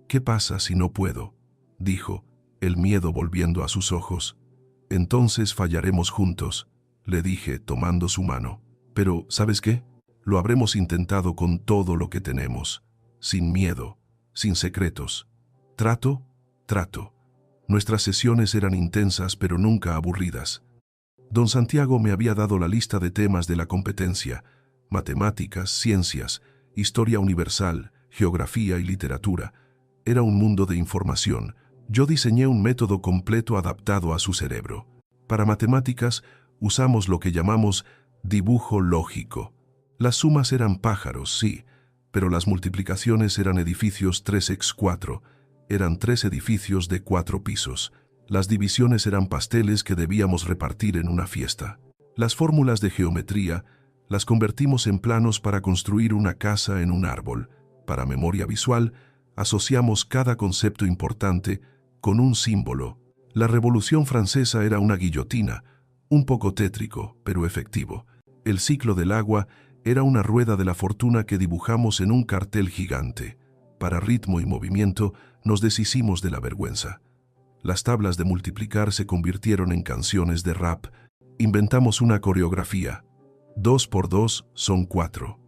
«¿Qué pasa si no puedo?», dijo, el miedo volviendo a sus ojos. «Entonces fallaremos juntos», le dije, tomando su mano. «Pero, ¿sabes qué? Lo habremos intentado con todo lo que tenemos, sin miedo, sin secretos. ¿Trato? Trato». Nuestras sesiones eran intensas pero nunca aburridas. Don Santiago me había dado la lista de temas de la competencia: matemáticas, ciencias, historia universal, geografía y literatura. Era un mundo de información. Yo diseñé un método completo adaptado a su cerebro. Para matemáticas, usamos lo que llamamos dibujo lógico. Las sumas eran pájaros, sí, pero las multiplicaciones eran edificios 3x4. Eran 3 edificios de 4 pisos. Las divisiones eran pasteles que debíamos repartir en una fiesta. Las fórmulas de geometría las convertimos en planos para construir una casa en un árbol. Para memoria visual, asociamos cada concepto importante con un símbolo. La Revolución Francesa era una guillotina, un poco tétrico, pero efectivo. El ciclo del agua era una rueda de la fortuna que dibujamos en un cartel gigante. Para ritmo y movimiento, nos deshicimos de la vergüenza. Las tablas de multiplicar se convirtieron en canciones de rap. Inventamos una coreografía. 2 por 2 son 4.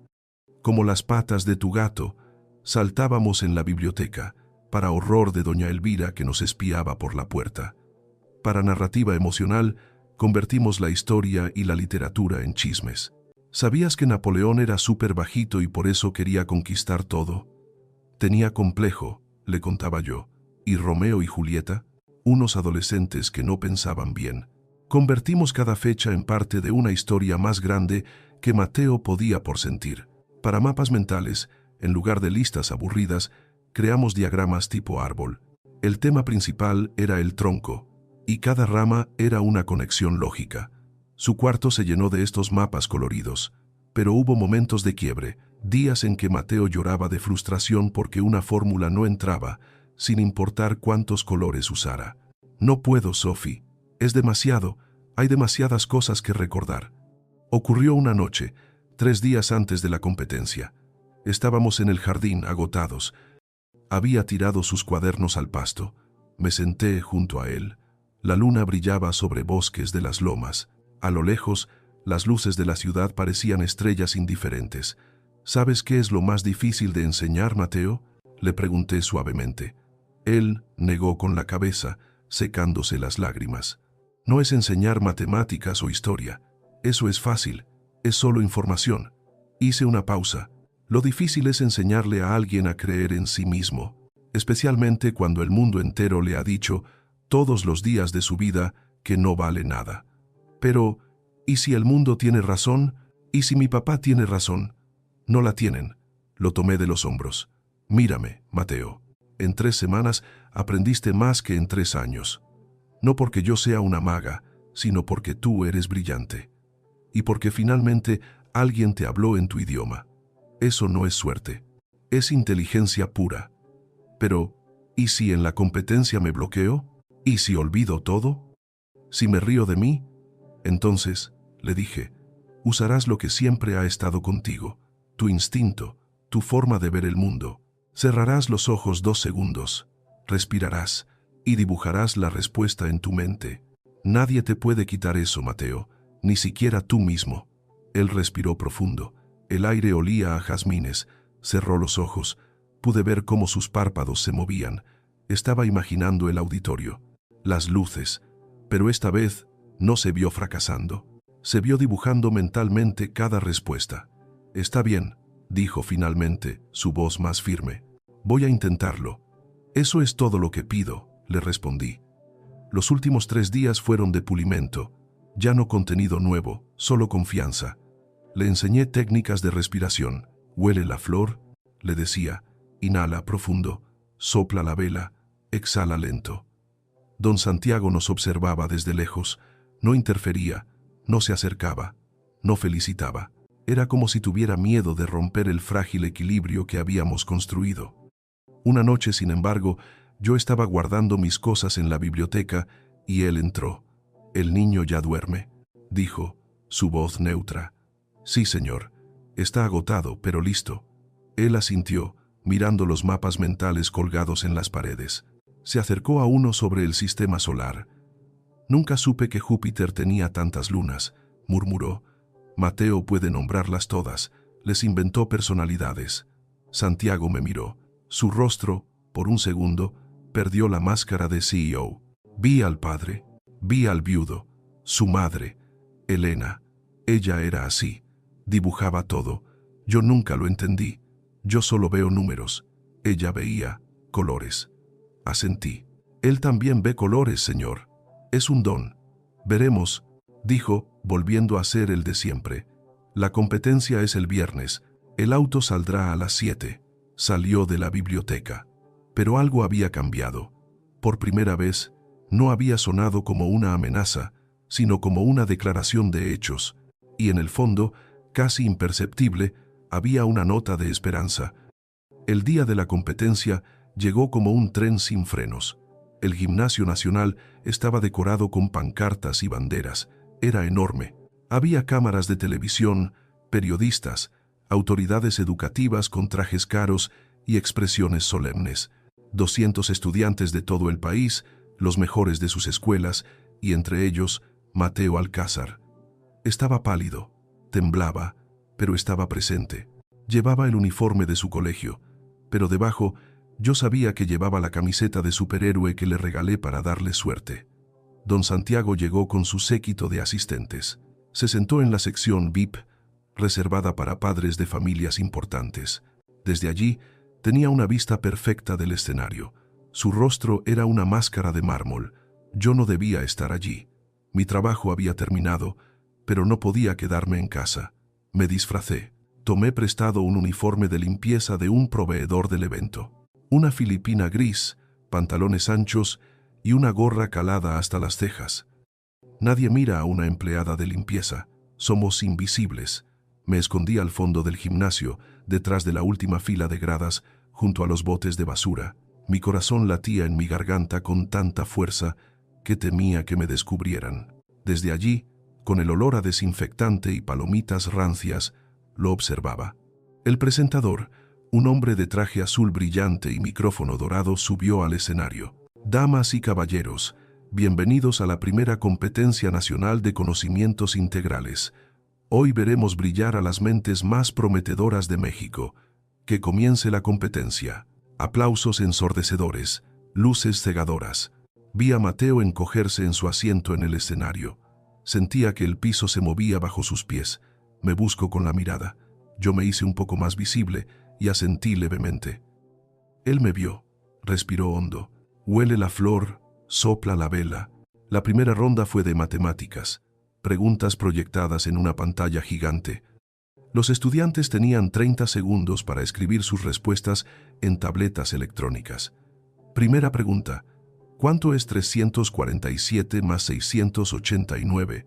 Como las patas de tu gato, saltábamos en la biblioteca, para horror de doña Elvira que nos espiaba por la puerta. Para narrativa emocional, convertimos la historia y la literatura en chismes. ¿Sabías que Napoleón era súper bajito y por eso quería conquistar todo? Tenía complejo, le contaba yo. ¿Y Romeo y Julieta? Unos adolescentes que no pensaban bien. Convertimos cada fecha en parte de una historia más grande que Mateo podía por sentir. Para mapas mentales, en lugar de listas aburridas, creamos diagramas tipo árbol. El tema principal era el tronco, y cada rama era una conexión lógica. Su cuarto se llenó de estos mapas coloridos, pero hubo momentos de quiebre, días en que Mateo lloraba de frustración porque una fórmula no entraba, sin importar cuántos colores usara. «No puedo, Sophie. Es demasiado. Hay demasiadas cosas que recordar». Ocurrió una noche, 3 días antes de la competencia. Estábamos en el jardín, agotados. Había tirado sus cuadernos al pasto. Me senté junto a él. La luna brillaba sobre bosques de las lomas. A lo lejos, las luces de la ciudad parecían estrellas indiferentes. «¿Sabes qué es lo más difícil de enseñar, Mateo?», le pregunté suavemente. Él negó con la cabeza, secándose las lágrimas. «No es enseñar matemáticas o historia. Eso es fácil. Es solo información». Hice una pausa. Lo difícil es enseñarle a alguien a creer en sí mismo, especialmente cuando el mundo entero le ha dicho todos los días de su vida que no vale nada. «Pero, ¿Y si el mundo tiene razón? ¿Y si mi papá tiene razón? No la tienen. Lo tomé de los hombros. Mírame, Mateo. En 3 semanas aprendiste más que en 3 años. No porque yo sea una maga, sino porque tú eres brillante. Y porque finalmente alguien te habló en tu idioma. Eso no es suerte. Es inteligencia pura. Pero, ¿y si en la competencia me bloqueo? ¿Y si olvido todo? ¿Si me río de mí? Entonces, le dije, usarás lo que siempre ha estado contigo, tu instinto, tu forma de ver el mundo. Cerrarás los ojos 2 segundos, respirarás y dibujarás la respuesta en tu mente. Nadie te puede quitar eso, Mateo, ni siquiera tú mismo. Él respiró profundo. El aire olía a jazmines. Cerró los ojos. Pude ver cómo sus párpados se movían. Estaba imaginando el auditorio, las luces, pero esta vez no se vio fracasando. Se vio dibujando mentalmente cada respuesta. Está bien, dijo finalmente, su voz más firme. Voy a intentarlo. Eso es todo lo que pido, le respondí. Los últimos 3 días fueron de pulimento. Ya no contenido nuevo, solo confianza. Le enseñé técnicas de respiración. Huele la flor, le decía. Inhala profundo, sopla la vela, exhala lento. Don Santiago nos observaba desde lejos. No interfería, no se acercaba, no felicitaba. Era como si tuviera miedo de romper el frágil equilibrio que habíamos construido. Una noche, sin embargo, yo estaba guardando mis cosas en la biblioteca y él entró. «El niño ya duerme», dijo, su voz neutra. «Sí, señor. Está agotado, pero listo». Él asintió, mirando los mapas mentales colgados en las paredes. Se acercó a uno sobre el sistema solar. «Nunca supe que Júpiter tenía tantas lunas», murmuró. «Mateo puede nombrarlas todas. Les inventó personalidades». Santiago me miró. Su rostro, por un segundo, perdió la máscara de CEO. Vi al padre, vi al viudo, su madre, Elena. Ella era así. Dibujaba todo. Yo nunca lo entendí. Yo solo veo números. Ella veía colores. Asentí. Él también ve colores, señor. Es un don. Veremos, dijo, volviendo a ser el de siempre. La competencia es el viernes. El auto saldrá a las 7. Salió de la biblioteca. Pero algo había cambiado. Por primera vez, no había sonado como una amenaza, sino como una declaración de hechos. Y en el fondo, casi imperceptible, había una nota de esperanza. El día de la competencia llegó como un tren sin frenos. El Gimnasio Nacional estaba decorado con pancartas y banderas. Era enorme. Había cámaras de televisión, periodistas, autoridades educativas con trajes caros y expresiones solemnes. 200 estudiantes de todo el país, los mejores de sus escuelas, y entre ellos, Mateo Alcázar. Estaba pálido, temblaba, pero estaba presente. Llevaba el uniforme de su colegio, pero debajo yo sabía que llevaba la camiseta de superhéroe que le regalé para darle suerte. Don Santiago llegó con su séquito de asistentes. Se sentó en la sección VIP, reservada para padres de familias importantes. Desde allí, tenía una vista perfecta del escenario. Su rostro era una máscara de mármol. Yo no debía estar allí. Mi trabajo había terminado, pero no podía quedarme en casa. Me disfracé. Tomé prestado un uniforme de limpieza de un proveedor del evento. Una filipina gris, pantalones anchos y una gorra calada hasta las cejas. Nadie mira a una empleada de limpieza. Somos invisibles. Me escondí al fondo del gimnasio, detrás de la última fila de gradas, junto a los botes de basura. Mi corazón latía en mi garganta con tanta fuerza que temía que me descubrieran. Desde allí, con el olor a desinfectante y palomitas rancias, lo observaba. El presentador, un hombre de traje azul brillante y micrófono dorado, subió al escenario. «Damas y caballeros, bienvenidos a la primera competencia nacional de conocimientos integrales. Hoy veremos brillar a las mentes más prometedoras de México. Que comience la competencia». Aplausos ensordecedores, luces cegadoras. Vi a Mateo encogerse en su asiento en el escenario. Sentía que el piso se movía bajo sus pies. Me buscó con la mirada. Yo me hice un poco más visible y asentí levemente. Él me vio, respiró hondo. Huele la flor, sopla la vela. La primera ronda fue de matemáticas. Preguntas proyectadas en una pantalla gigante. Los estudiantes tenían 30 segundos para escribir sus respuestas en tabletas electrónicas. Primera pregunta. ¿Cuánto es 347 más 689?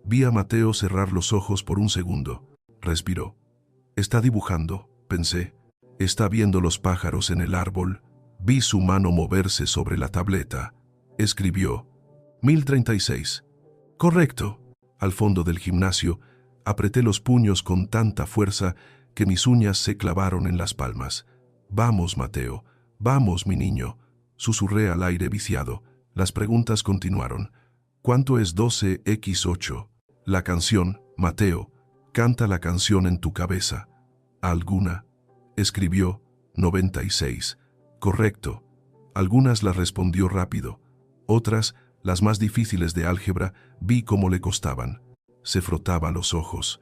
Vi a Mateo cerrar los ojos por un segundo. Respiró. Está dibujando, pensé. Está viendo los pájaros en el árbol. Vi su mano moverse sobre la tableta. Escribió. 1036. Correcto. Al fondo del gimnasio, apreté los puños con tanta fuerza que mis uñas se clavaron en las palmas. Vamos, Mateo. Vamos, mi niño. Susurré al aire viciado. Las preguntas continuaron. ¿Cuánto es 12x8? La canción, Mateo. Canta la canción en tu cabeza. ¿Alguna? Escribió. 96. Correcto. Algunas las respondió rápido. Otras, las más difíciles de álgebra, vi cómo le costaban. Se frotaba los ojos.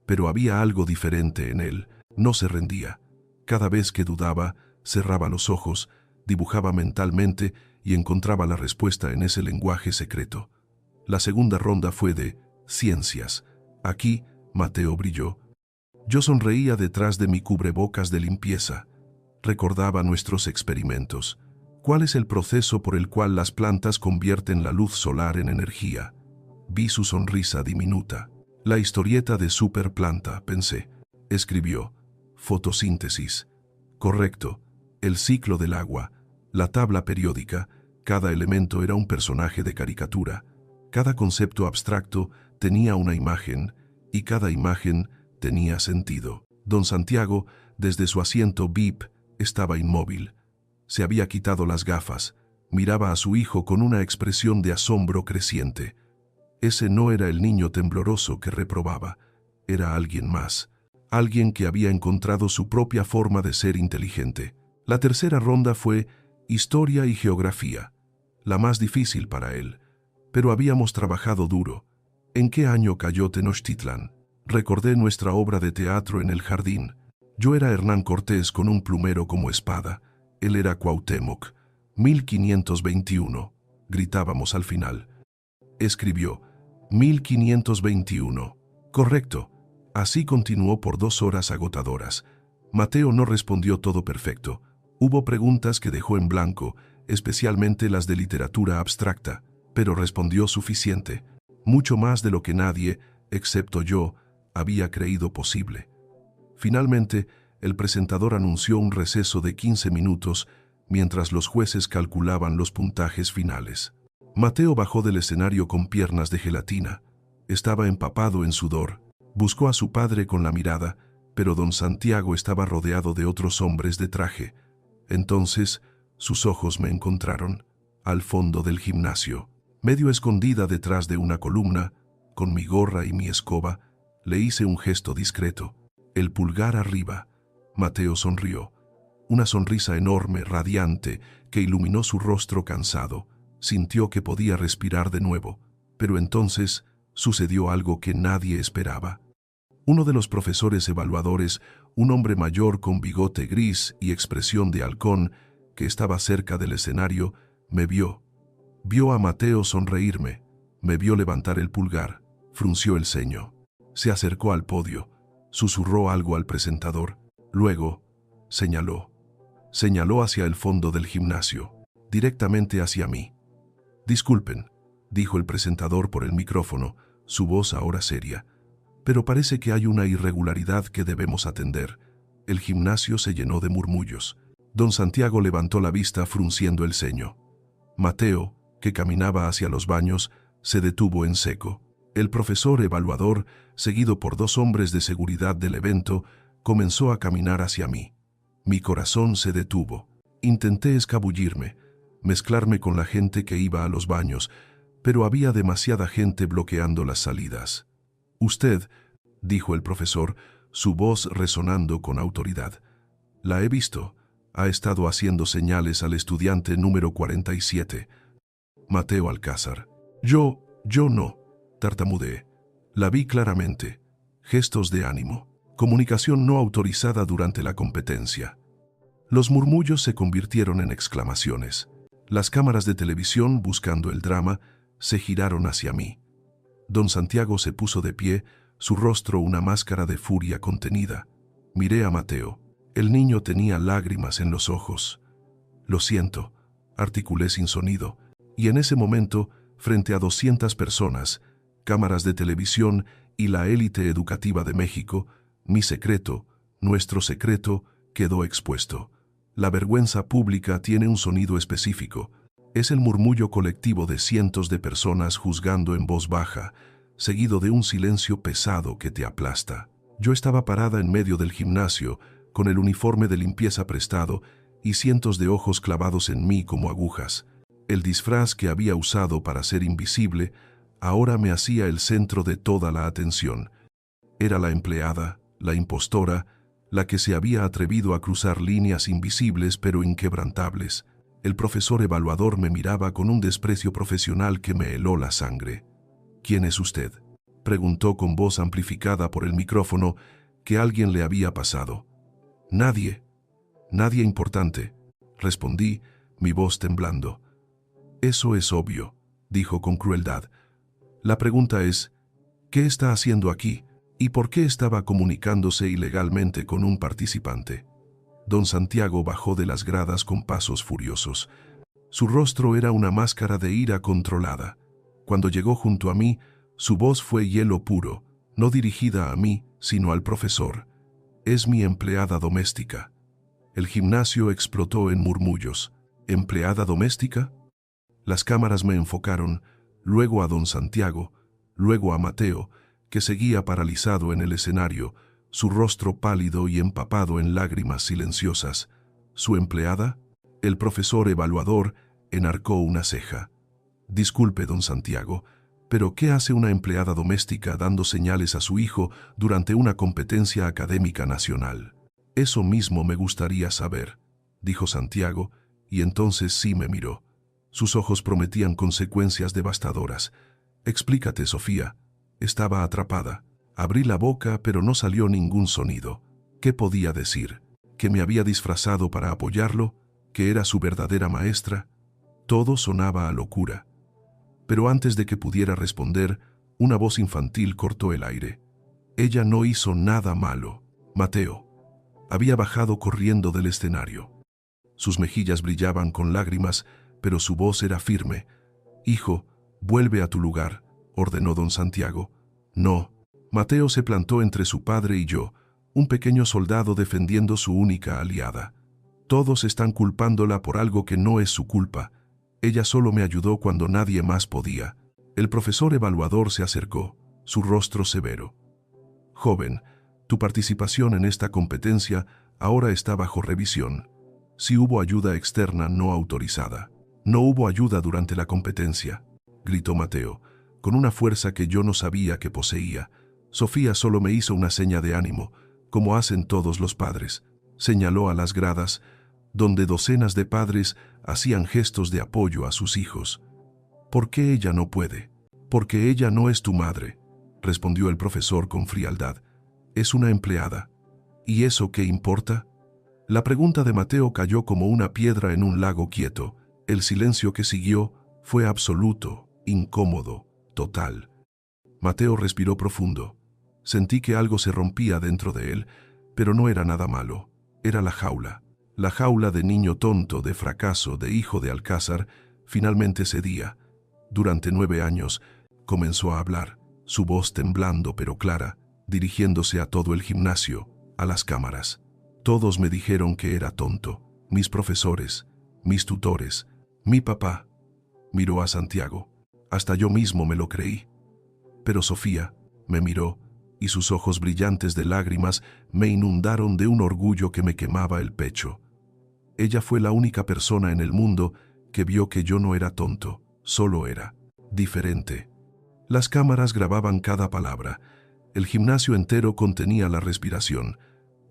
Pero había algo diferente en él. No se rendía. Cada vez que dudaba, cerraba los ojos, dibujaba mentalmente y encontraba la respuesta en ese lenguaje secreto. La segunda ronda fue de ciencias. Aquí, Mateo brilló. Yo sonreía detrás de mi cubrebocas de limpieza. Recordaba nuestros experimentos. ¿Cuál es el proceso por el cual las plantas convierten la luz solar en energía? Vi su sonrisa diminuta. La historieta de Superplanta, pensé. Escribió. Fotosíntesis. Correcto. El ciclo del agua. La tabla periódica. Cada elemento era un personaje de caricatura. Cada concepto abstracto tenía una imagen, y cada imagen tenía sentido. Don Santiago, desde su asiento VIP, estaba inmóvil. Se había quitado las gafas. Miraba a su hijo con una expresión de asombro creciente. Ese no era el niño tembloroso que reprobaba. Era alguien más. Alguien que había encontrado su propia forma de ser inteligente. La tercera ronda fue historia y geografía. La más difícil para él. Pero habíamos trabajado duro. ¿En qué año cayó Tenochtitlán? Recordé nuestra obra de teatro en el jardín. Yo era Hernán Cortés con un plumero como espada. Él era Cuauhtémoc. 1521. Gritábamos al final. Escribió. 1521. Correcto. Así continuó por 2 horas agotadoras. Mateo no respondió todo perfecto. Hubo preguntas que dejó en blanco, especialmente las de literatura abstracta, pero respondió suficiente. Mucho más de lo que nadie, excepto yo, había creído posible. Finalmente, el presentador anunció un receso de 15 minutos mientras los jueces calculaban los puntajes finales. Mateo bajó del escenario con piernas de gelatina. Estaba empapado en sudor. Buscó a su padre con la mirada, pero don Santiago estaba rodeado de otros hombres de traje. Entonces, sus ojos me encontraron, al fondo del gimnasio. Medio escondida detrás de una columna, con mi gorra y mi escoba, le hice un gesto discreto, el pulgar arriba. Mateo sonrió. Una sonrisa enorme, radiante, que iluminó su rostro cansado. Sintió que podía respirar de nuevo, pero entonces sucedió algo que nadie esperaba. Uno de los profesores evaluadores, un hombre mayor con bigote gris y expresión de halcón, que estaba cerca del escenario, me vio. Vio a Mateo sonreírme, me vio levantar el pulgar, frunció el ceño. Se acercó al podio, susurró algo al presentador, luego señaló. Señaló hacia el fondo del gimnasio, directamente hacia mí. Disculpen, dijo el presentador por el micrófono, su voz ahora seria, pero parece que hay una irregularidad que debemos atender. El gimnasio se llenó de murmullos. Don Santiago levantó la vista frunciendo el ceño. Mateo, que caminaba hacia los baños, se detuvo en seco. El profesor evaluador, seguido por 2 hombres de seguridad del evento, comenzó a caminar hacia mí. Mi corazón se detuvo. Intenté escabullirme, mezclarme con la gente que iba a los baños, pero había demasiada gente bloqueando las salidas. Usted, dijo el profesor, su voz resonando con autoridad. La he visto. Ha estado haciendo señales al estudiante número 47. Mateo Alcázar. Yo no, tartamudeé. La vi claramente. Gestos de ánimo. Comunicación no autorizada durante la competencia. Los murmullos se convirtieron en exclamaciones. Las cámaras de televisión, buscando el drama, se giraron hacia mí. Don Santiago se puso de pie, su rostro una máscara de furia contenida. Miré a Mateo. El niño tenía lágrimas en los ojos. «Lo siento», articulé sin sonido, y en ese momento, frente a 200 personas, cámaras de televisión y la élite educativa de México, mi secreto, nuestro secreto, quedó expuesto. La vergüenza pública tiene un sonido específico. Es el murmullo colectivo de cientos de personas juzgando en voz baja, seguido de un silencio pesado que te aplasta. Yo estaba parada en medio del gimnasio, con el uniforme de limpieza prestado y cientos de ojos clavados en mí como agujas. El disfraz que había usado para ser invisible ahora me hacía el centro de toda la atención. Era la empleada, la impostora, la que se había atrevido a cruzar líneas invisibles pero inquebrantables. El profesor evaluador me miraba con un desprecio profesional que me heló la sangre. «¿Quién es usted?», preguntó con voz amplificada por el micrófono que alguien le había pasado. «Nadie. Nadie importante», respondí, mi voz temblando. «Eso es obvio», dijo con crueldad. «La pregunta es, ¿qué está haciendo aquí? ¿Y por qué estaba comunicándose ilegalmente con un participante?» Don Santiago bajó de las gradas con pasos furiosos. Su rostro era una máscara de ira controlada. Cuando llegó junto a mí, su voz fue hielo puro, no dirigida a mí, sino al profesor. «Es mi empleada doméstica». El gimnasio explotó en murmullos. «¿Empleada doméstica?». Las cámaras me enfocaron, luego a don Santiago, luego a Mateo, que seguía paralizado en el escenario, su rostro pálido y empapado en lágrimas silenciosas. «¿Su empleada?». El profesor evaluador enarcó una ceja. «Disculpe, don Santiago, pero ¿qué hace una empleada doméstica dando señales a su hijo durante una competencia académica nacional?». «Eso mismo me gustaría saber», dijo Santiago, y entonces sí me miró. Sus ojos prometían consecuencias devastadoras. «Explícate, Sofía». Estaba atrapada. Abrí la boca, pero no salió ningún sonido. ¿Qué podía decir? ¿Que me había disfrazado para apoyarlo? ¿Que era su verdadera maestra? Todo sonaba a locura. Pero antes de que pudiera responder, una voz infantil cortó el aire. «Ella no hizo nada malo». Mateo había bajado corriendo del escenario. Sus mejillas brillaban con lágrimas, pero su voz era firme. «Hijo, vuelve a tu lugar», ordenó don Santiago. «No». Mateo se plantó entre su padre y yo, un pequeño soldado defendiendo su única aliada. «Todos están culpándola por algo que no es su culpa. Ella solo me ayudó cuando nadie más podía». El profesor evaluador se acercó, su rostro severo. «Joven, tu participación en esta competencia ahora está bajo revisión. Si hubo ayuda externa no autorizada». «No hubo ayuda durante la competencia», gritó Mateo, con una fuerza que yo no sabía que poseía. «Sofía solo me hizo una seña de ánimo, como hacen todos los padres». Señaló a las gradas, donde docenas de padres hacían gestos de apoyo a sus hijos. «¿Por qué ella no puede?». «Porque ella no es tu madre», respondió el profesor con frialdad. «Es una empleada». «¿Y eso qué importa?». La pregunta de Mateo cayó como una piedra en un lago quieto. El silencio que siguió fue absoluto, incómodo, total. Mateo respiró profundo. Sentí que algo se rompía dentro de él, pero no era nada malo. Era la jaula de niño tonto, de fracaso, de hijo de Alcázar, finalmente cedía. Durante 9 años comenzó a hablar, su voz temblando pero clara, dirigiéndose a todo el gimnasio, a las cámaras. Todos me dijeron que era tonto, mis profesores, mis tutores, mi papá. Miró a Santiago. Hasta yo mismo me lo creí. Pero Sofía me miró, y sus ojos brillantes de lágrimas me inundaron de un orgullo que me quemaba el pecho. Ella fue la única persona en el mundo que vio que yo no era tonto, solo era diferente. Las cámaras grababan cada palabra. El gimnasio entero contenía la respiración.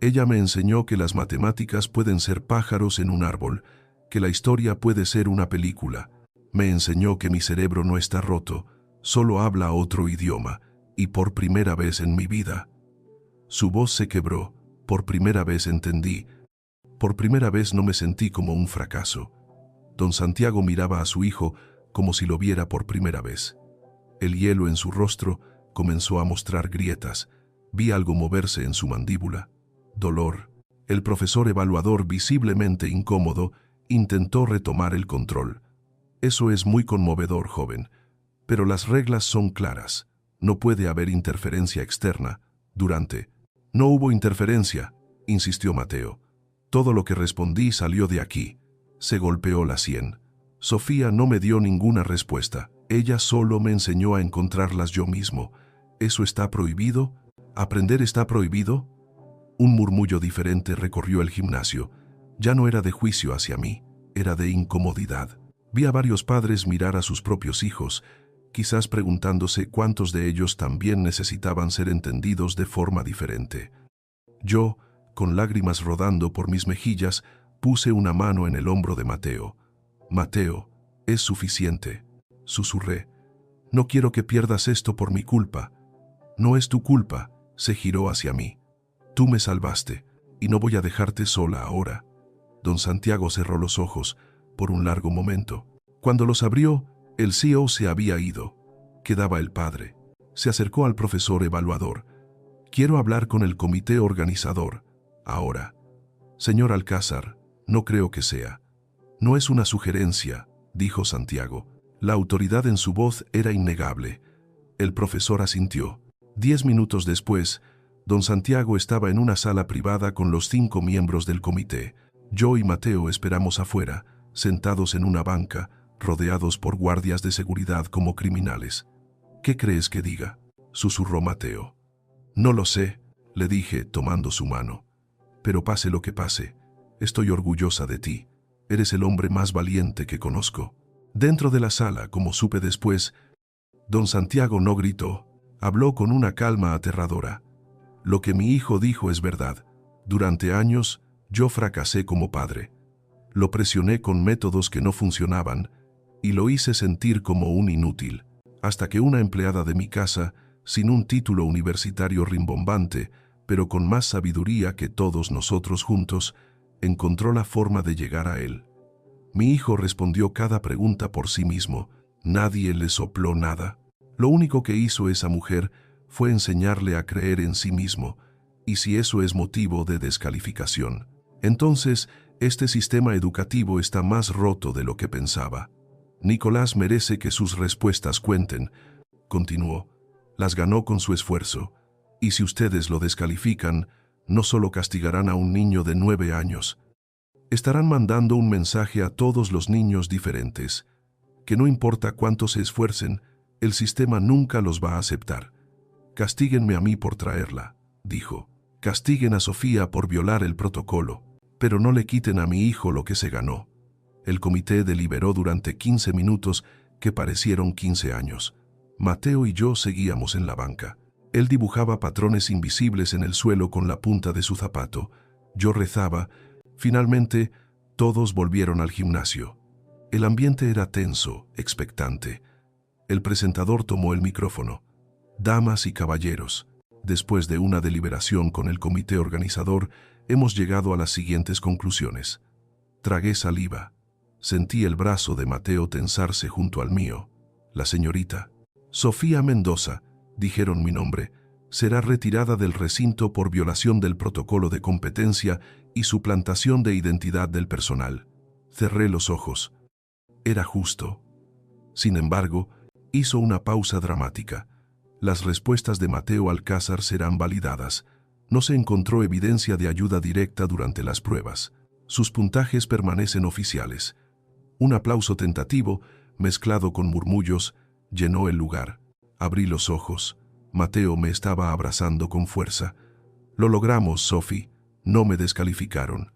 Ella me enseñó que las matemáticas pueden ser pájaros en un árbol, que la historia puede ser una película. Me enseñó que mi cerebro no está roto, solo habla otro idioma, y por primera vez en mi vida. Su voz se quebró, por primera vez entendí, por primera vez no me sentí como un fracaso. Don Santiago miraba a su hijo como si lo viera por primera vez. El hielo en su rostro comenzó a mostrar grietas. Vi algo moverse en su mandíbula. Dolor. El profesor evaluador, visiblemente incómodo, intentó retomar el control. Eso es muy conmovedor, joven. Pero las reglas son claras. No puede haber interferencia externa. No hubo interferencia, insistió Mateo. Todo lo que respondí salió de aquí. Se golpeó la sien. Sofía no me dio ninguna respuesta. Ella solo me enseñó a encontrarlas yo mismo. ¿Eso está prohibido? ¿Aprender está prohibido? Un murmullo diferente recorrió el gimnasio. Ya no era de juicio hacia mí, era de incomodidad. Vi a varios padres mirar a sus propios hijos, quizás preguntándose cuántos de ellos también necesitaban ser entendidos de forma diferente. Yo, con lágrimas rodando por mis mejillas, puse una mano en el hombro de Mateo. «Mateo, es suficiente», susurré. «No quiero que pierdas esto por mi culpa». «No es tu culpa», se giró hacia mí. «Tú me salvaste, y no voy a dejarte sola ahora». Don Santiago cerró los ojos por un largo momento. Cuando los abrió, el CEO se había ido. Quedaba el padre. Se acercó al profesor evaluador. «Quiero hablar con el comité organizador. Ahora». «Señor Alcázar, no creo que sea». «No es una sugerencia», dijo Santiago. La autoridad en su voz era innegable. El profesor asintió. 10 minutos después, don Santiago estaba en una sala privada con los 5 miembros del comité. Yo y Mateo esperamos afuera, sentados en una banca, rodeados por guardias de seguridad como criminales. «¿Qué crees que diga?», susurró Mateo. «No lo sé», le dije, tomando su mano. «Pero pase lo que pase, estoy orgullosa de ti. Eres el hombre más valiente que conozco». Dentro de la sala, como supe después, don Santiago no gritó. Habló con una calma aterradora. «Lo que mi hijo dijo es verdad. Durante años, yo fracasé como padre. Lo presioné con métodos que no funcionaban y lo hice sentir como un inútil, hasta que una empleada de mi casa, sin un título universitario rimbombante, pero con más sabiduría que todos nosotros juntos, encontró la forma de llegar a él. Mi hijo respondió cada pregunta por sí mismo. Nadie le sopló nada. Lo único que hizo esa mujer fue enseñarle a creer en sí mismo, y si eso es motivo de descalificación, entonces este sistema educativo está más roto de lo que pensaba. Nicolás merece que sus respuestas cuenten», continuó. «Las ganó con su esfuerzo, y si ustedes lo descalifican, no solo castigarán a un niño de 9 años, estarán mandando un mensaje a todos los niños diferentes, que no importa cuánto se esfuercen, el sistema nunca los va a aceptar. Castíguenme a mí por traerla», dijo. «Castiguen a Sofía por violar el protocolo, pero no le quiten a mi hijo lo que se ganó». El comité deliberó durante 15 minutos que parecieron 15 años. Mateo y yo seguíamos en la banca. Él dibujaba patrones invisibles en el suelo con la punta de su zapato. Yo rezaba. Finalmente, todos volvieron al gimnasio. El ambiente era tenso, expectante. El presentador tomó el micrófono. «Damas y caballeros, después de una deliberación con el comité organizador, hemos llegado a las siguientes conclusiones». Tragué saliva. Sentí el brazo de Mateo tensarse junto al mío. «La señorita Sofía Mendoza», dijeron mi nombre, «será retirada del recinto por violación del protocolo de competencia y suplantación de identidad del personal». Cerré los ojos. Era justo. Sin embargo, hizo una pausa dramática. «Las respuestas de Mateo Alcázar serán validadas. No se encontró evidencia de ayuda directa durante las pruebas. Sus puntajes permanecen oficiales». Un aplauso tentativo, mezclado con murmullos, llenó el lugar. Abrí los ojos. Mateo me estaba abrazando con fuerza. «Lo logramos, Sophie. No me descalificaron».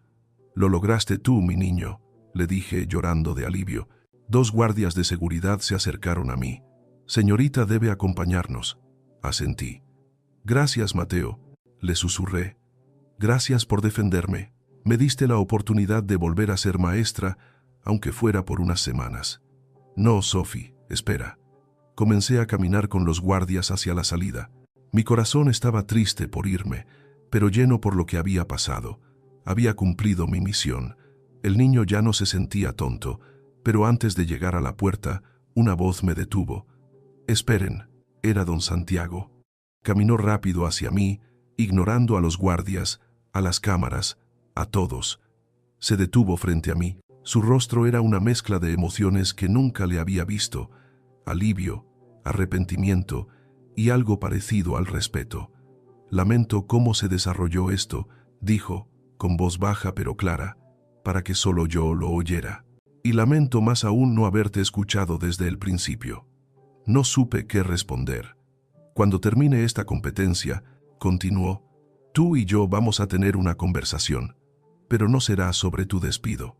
«Lo lograste tú, mi niño», le dije llorando de alivio. 2 guardias de seguridad se acercaron a mí. «Señorita debe acompañarnos», asentí. «Gracias, Mateo», le susurré. «Gracias por defenderme. Me diste la oportunidad de volver a ser maestra, aunque fuera por unas semanas». «No, Sophie, espera». Comencé a caminar con los guardias hacia la salida. Mi corazón estaba triste por irme, pero lleno por lo que había pasado. Había cumplido mi misión. El niño ya no se sentía tonto, pero antes de llegar a la puerta, una voz me detuvo. Esperen, era don Santiago. Caminó rápido hacia mí, ignorando a los guardias, a las cámaras, a todos. Se detuvo frente a mí. Su rostro era una mezcla de emociones que nunca le había visto: alivio, arrepentimiento y algo parecido al respeto. Lamento cómo se desarrolló esto, dijo, con voz baja pero clara, para que solo yo lo oyera. Y lamento más aún no haberte escuchado desde el principio. No supe qué responder. Cuando termine esta competencia, continuó, tú y yo vamos a tener una conversación, pero no será sobre tu despido.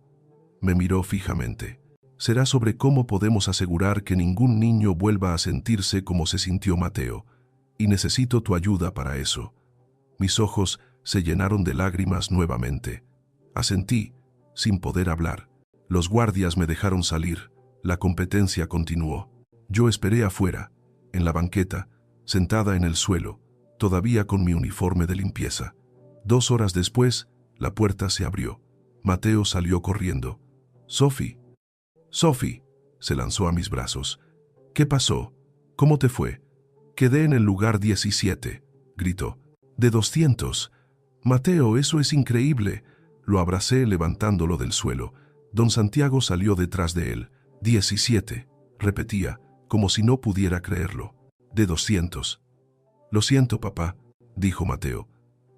Me miró fijamente. Será sobre cómo podemos asegurar que ningún niño vuelva a sentirse como se sintió Mateo, y necesito tu ayuda para eso. Mis ojos se llenaron de lágrimas nuevamente. Asentí, sin poder hablar. Los guardias me dejaron salir. La competencia continuó. Yo esperé afuera, en la banqueta, sentada en el suelo, todavía con mi uniforme de limpieza. 2 horas después, la puerta se abrió. Mateo salió corriendo. «Sophie, Sophie», se lanzó a mis brazos. «¿Qué pasó? ¿Cómo te fue?» «Quedé en el lugar 17», gritó. «De 200. Mateo, eso es increíble». Lo abracé levantándolo del suelo. Don Santiago salió detrás de él. 17, repetía, como si no pudiera creerlo. «De 200. Lo siento, papá», dijo Mateo.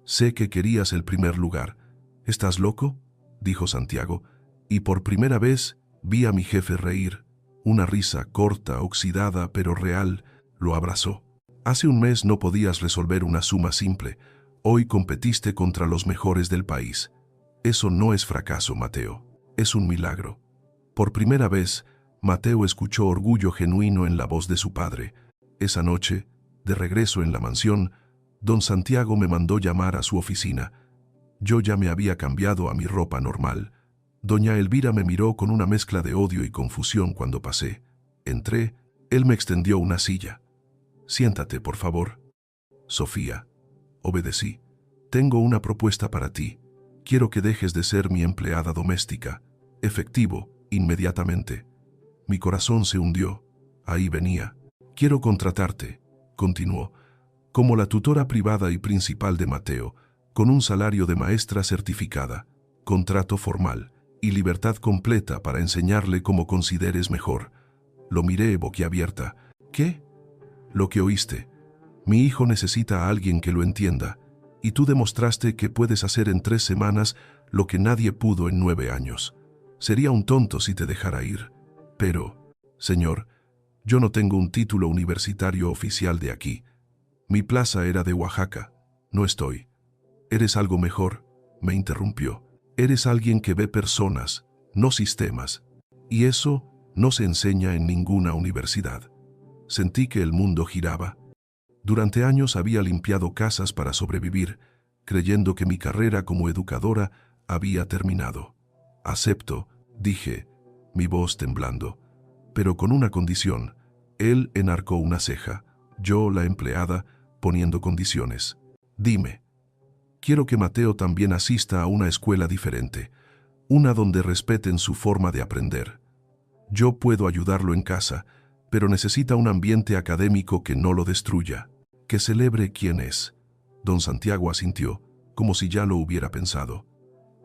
«Sé que querías el primer lugar». «¿Estás loco?», dijo Santiago, y por primera vez vi a mi jefe reír. Una risa corta, oxidada, pero real. Lo abrazó. «Hace un mes no podías resolver una suma simple. Hoy competiste contra los mejores del país. Eso no es fracaso, Mateo. Es un milagro». Por primera vez, Mateo escuchó orgullo genuino en la voz de su padre. Esa noche, de regreso en la mansión, don Santiago me mandó llamar a su oficina. Yo ya me había cambiado a mi ropa normal. Doña Elvira me miró con una mezcla de odio y confusión cuando pasé. Entré, él me extendió una silla. «Siéntate, por favor». «Sofía». Obedecí. «Tengo una propuesta para ti. Quiero que dejes de ser mi empleada doméstica. Efectivo, inmediatamente». Mi corazón se hundió. Ahí venía. «Quiero contratarte», continuó, «como la tutora privada y principal de Mateo, con un salario de maestra certificada, contrato formal y libertad completa para enseñarle como consideres mejor». Lo miré boquiabierta. «¿Qué?». «Lo que oíste. Mi hijo necesita a alguien que lo entienda, y tú demostraste que puedes hacer en 3 semanas lo que nadie pudo en 9 años. Sería un tonto si te dejara ir. Pero, señor, yo no tengo un título universitario oficial de aquí. Mi plaza era de Oaxaca. No estoy». «Eres algo mejor», me interrumpió. «Eres alguien que ve personas, no sistemas. Y eso no se enseña en ninguna universidad». Sentí que el mundo giraba. Durante años había limpiado casas para sobrevivir, creyendo que mi carrera como educadora había terminado. «Acepto», dije, mi voz temblando, «pero con una condición». Él enarcó una ceja, yo, la empleada, poniendo condiciones. «Dime». «Quiero que Mateo también asista a una escuela diferente, una donde respeten su forma de aprender. Yo puedo ayudarlo en casa, pero necesita un ambiente académico que no lo destruya, que celebre quién es». Don Santiago asintió, como si ya lo hubiera pensado.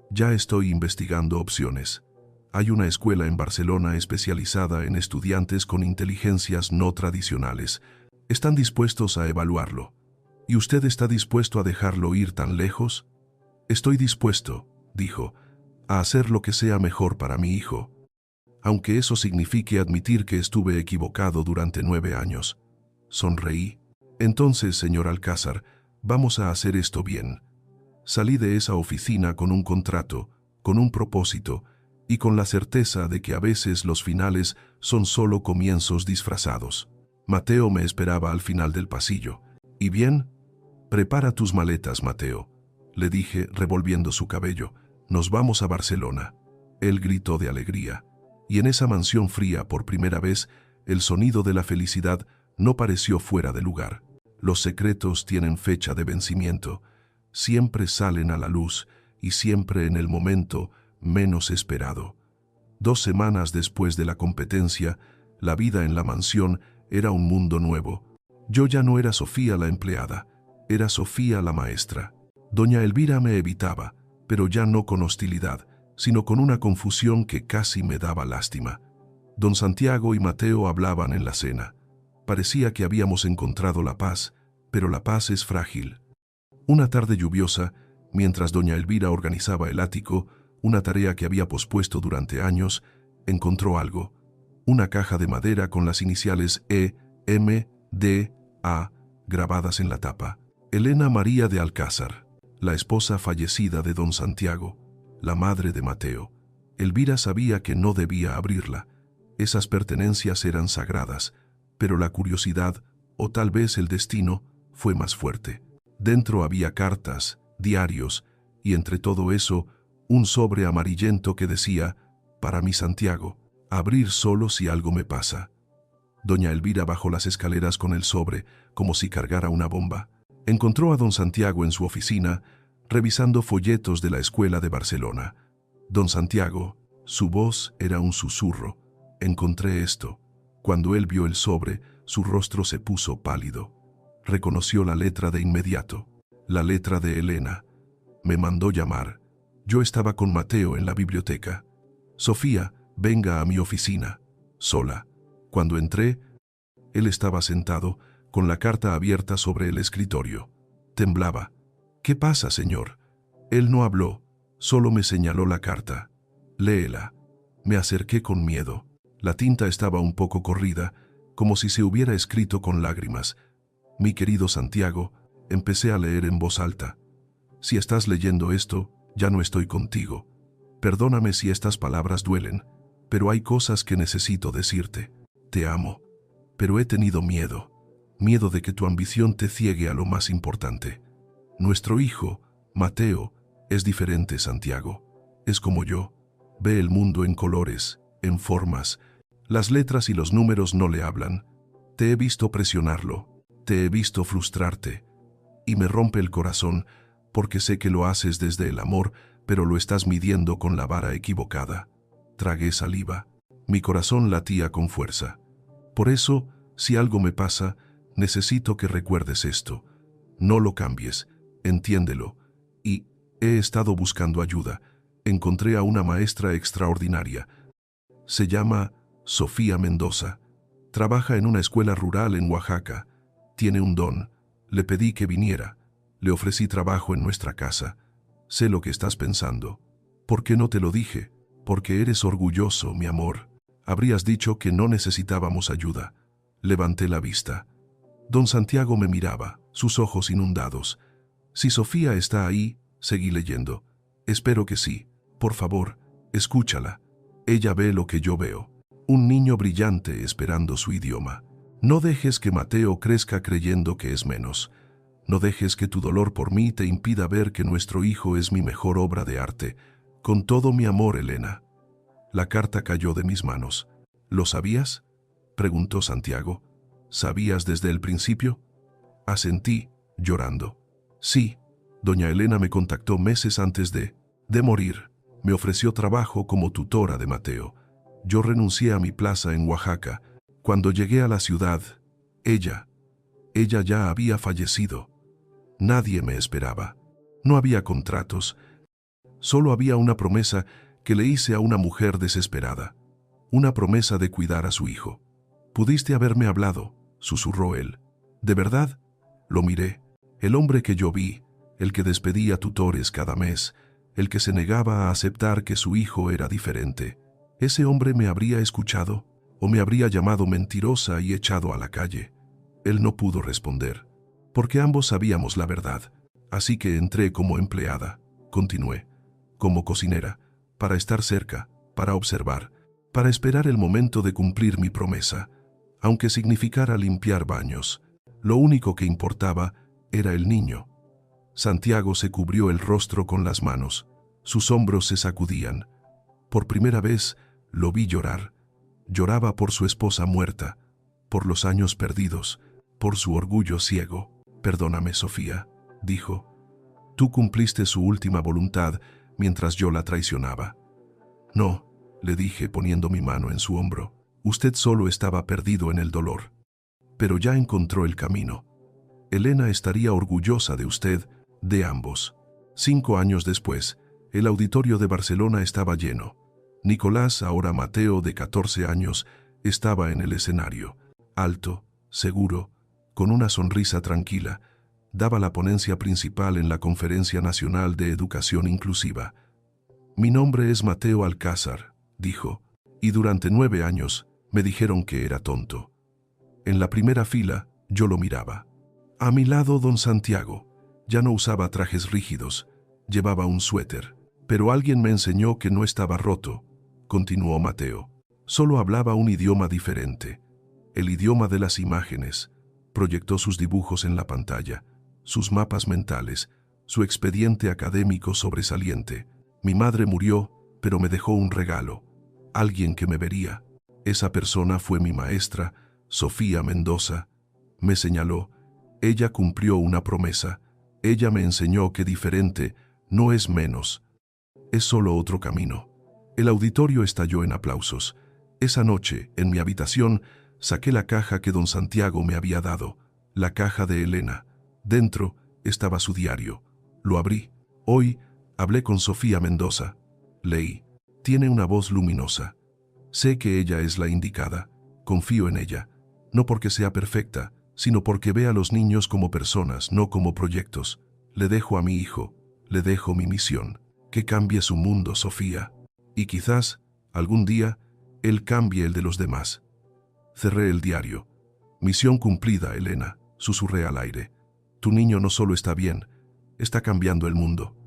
«Ya estoy investigando opciones. Hay una escuela en Barcelona especializada en estudiantes con inteligencias no tradicionales. Están dispuestos a evaluarlo. ¿Y usted está dispuesto a dejarlo ir tan lejos?» «Estoy dispuesto», dijo, «a hacer lo que sea mejor para mi hijo, aunque eso signifique admitir que estuve equivocado durante 9 años». Sonreí. «Entonces, señor Alcázar, vamos a hacer esto bien». Salí de esa oficina con un contrato, con un propósito, y con la certeza de que a veces los finales son solo comienzos disfrazados. Mateo me esperaba al final del pasillo. «¿Y bien?» «Prepara tus maletas, Mateo», le dije, revolviendo su cabello. «Nos vamos a Barcelona». Él gritó de alegría. Y en esa mansión fría, por primera vez, el sonido de la felicidad no pareció fuera de lugar. Los secretos tienen fecha de vencimiento. Siempre salen a la luz y siempre en el momento menos esperado. 2 semanas después de la competencia, la vida en la mansión Era un mundo nuevo. Yo ya no era Sofía la empleada, era Sofía la maestra. Doña Elvira me evitaba, pero ya no con hostilidad, sino con una confusión que casi me daba lástima. Don Santiago y Mateo hablaban en la cena. Parecía que habíamos encontrado la paz, pero la paz es frágil. Una tarde lluviosa, mientras doña Elvira organizaba el ático, una tarea que había pospuesto durante años, encontró algo. Una caja de madera con las iniciales E, M, D, A, grabadas en la tapa. Elena María de Alcázar, la esposa fallecida de don Santiago, la madre de Mateo. Elvira sabía que no debía abrirla. Esas pertenencias eran sagradas, pero la curiosidad, o tal vez el destino, fue más fuerte. Dentro había cartas, diarios, y entre todo eso, un sobre amarillento que decía, para mi Santiago, abrir solo si algo me pasa. Doña Elvira bajó las escaleras con el sobre, como si cargara una bomba. Encontró a don Santiago en su oficina, revisando folletos de la escuela de Barcelona. Don Santiago, su voz era un susurro. Encontré esto. Cuando él vio el sobre, su rostro se puso pálido. Reconoció la letra de inmediato, la letra de Elena. Me mandó llamar. Yo estaba con Mateo en la biblioteca. Sofía, venga a mi oficina. Sola. Cuando entré, él estaba sentado, con la carta abierta sobre el escritorio. Temblaba. ¿Qué pasa, señor? Él no habló, solo me señaló la carta. Léela. Me acerqué con miedo. La tinta estaba un poco corrida, como si se hubiera escrito con lágrimas. Mi querido Santiago, empecé a leer en voz alta. Si estás leyendo esto, ya no estoy contigo. Perdóname si estas palabras duelen, pero hay cosas que necesito decirte. Te amo, pero he tenido miedo. Miedo de que tu ambición te ciegue a lo más importante. Nuestro hijo, Mateo, es diferente, Santiago. Es como yo. Ve el mundo en colores, en formas. Las letras y los números no le hablan. Te he visto presionarlo. Te he visto frustrarte. Y me rompe el corazón, porque sé que lo haces desde el amor, pero lo estás midiendo con la vara equivocada. Tragué saliva. Mi corazón latía con fuerza. Por eso, si algo me pasa, necesito que recuerdes esto. No lo cambies, entiéndelo. Y he estado buscando ayuda. Encontré a una maestra extraordinaria. Se llama Sofía Mendoza. Trabaja en una escuela rural en Oaxaca. Tiene un don. Le pedí que viniera. Le ofrecí trabajo en nuestra casa. Sé lo que estás pensando. ¿Por qué no te lo dije? Porque eres orgulloso, mi amor. Habrías dicho que no necesitábamos ayuda. Levanté la vista. Don Santiago me miraba, sus ojos inundados. Si Sofía está ahí, seguí leyendo. Espero que sí. Por favor, escúchala. Ella ve lo que yo veo. Un niño brillante esperando su idioma. No dejes que Mateo crezca creyendo que es menos. No dejes que tu dolor por mí te impida ver que nuestro hijo es mi mejor obra de arte. Con todo mi amor, Elena. La carta cayó de mis manos. ¿Lo sabías?, preguntó Santiago. ¿Sabías desde el principio? Asentí, llorando. Sí, doña Elena me contactó meses antes de morir. Me ofreció trabajo como tutora de Mateo. Yo renuncié a mi plaza en Oaxaca. Cuando llegué a la ciudad, ella ya había fallecido. Nadie me esperaba. No había contratos. Solo había una promesa que le hice a una mujer desesperada. Una promesa de cuidar a su hijo. Pudiste haberme hablado, susurró él. ¿De verdad? Lo miré. El hombre que yo vi, el que despedía tutores cada mes, el que se negaba a aceptar que su hijo era diferente. ¿Ese hombre me habría escuchado o me habría llamado mentirosa y echado a la calle? Él no pudo responder, porque ambos sabíamos la verdad. Así que entré como empleada, continué, como cocinera, para estar cerca, para observar, para esperar el momento de cumplir mi promesa. Aunque significara limpiar baños, lo único que importaba era el niño. Santiago se cubrió el rostro con las manos. Sus hombros se sacudían. Por primera vez lo vi llorar. Lloraba por su esposa muerta, por los años perdidos, por su orgullo ciego. Perdóname, Sofía, dijo. Tú cumpliste su última voluntad mientras yo la traicionaba. No, le dije poniendo mi mano en su hombro. Usted solo estaba perdido en el dolor. pero ya encontró el camino. Elena estaría orgullosa de usted, de ambos. 5 años después, el auditorio de Barcelona estaba lleno. Nicolás, ahora Mateo, de 14 años, estaba en el escenario. Alto, seguro, con una sonrisa tranquila, daba la ponencia principal en la Conferencia Nacional de Educación Inclusiva. «Mi nombre es Mateo Alcázar», dijo, «y durante 9 años me dijeron que era tonto». En la primera fila, yo lo miraba. A mi lado, don Santiago. Ya no usaba trajes rígidos, llevaba un suéter. «Pero alguien me enseñó que no estaba roto», continuó Mateo. «Solo hablaba un idioma diferente, el idioma de las imágenes». Proyectó sus dibujos en la pantalla, sus mapas mentales, su expediente académico sobresaliente. «Mi madre murió, pero me dejó un regalo, alguien que me vería. Esa persona fue mi maestra, Sofía Mendoza». Me señaló. «Ella cumplió una promesa. Ella me enseñó que diferente no es menos. Es solo otro camino». El auditorio estalló en aplausos. Esa noche, en mi habitación, saqué la caja que don Santiago me había dado, la caja de Elena. Dentro estaba su diario. Lo abrí. Hoy hablé con Sofía Mendoza. Leí. Tiene una voz luminosa. Sé que ella es la indicada. Confío en ella. No porque sea perfecta, sino porque ve a los niños como personas, no como proyectos. Le dejo a mi hijo. Le dejo mi misión. Que cambie su mundo, Sofía. Y quizás, algún día, él cambie el de los demás. Cerré el diario. «Misión cumplida, Elena», susurré al aire. «Tu niño no solo está bien, está cambiando el mundo».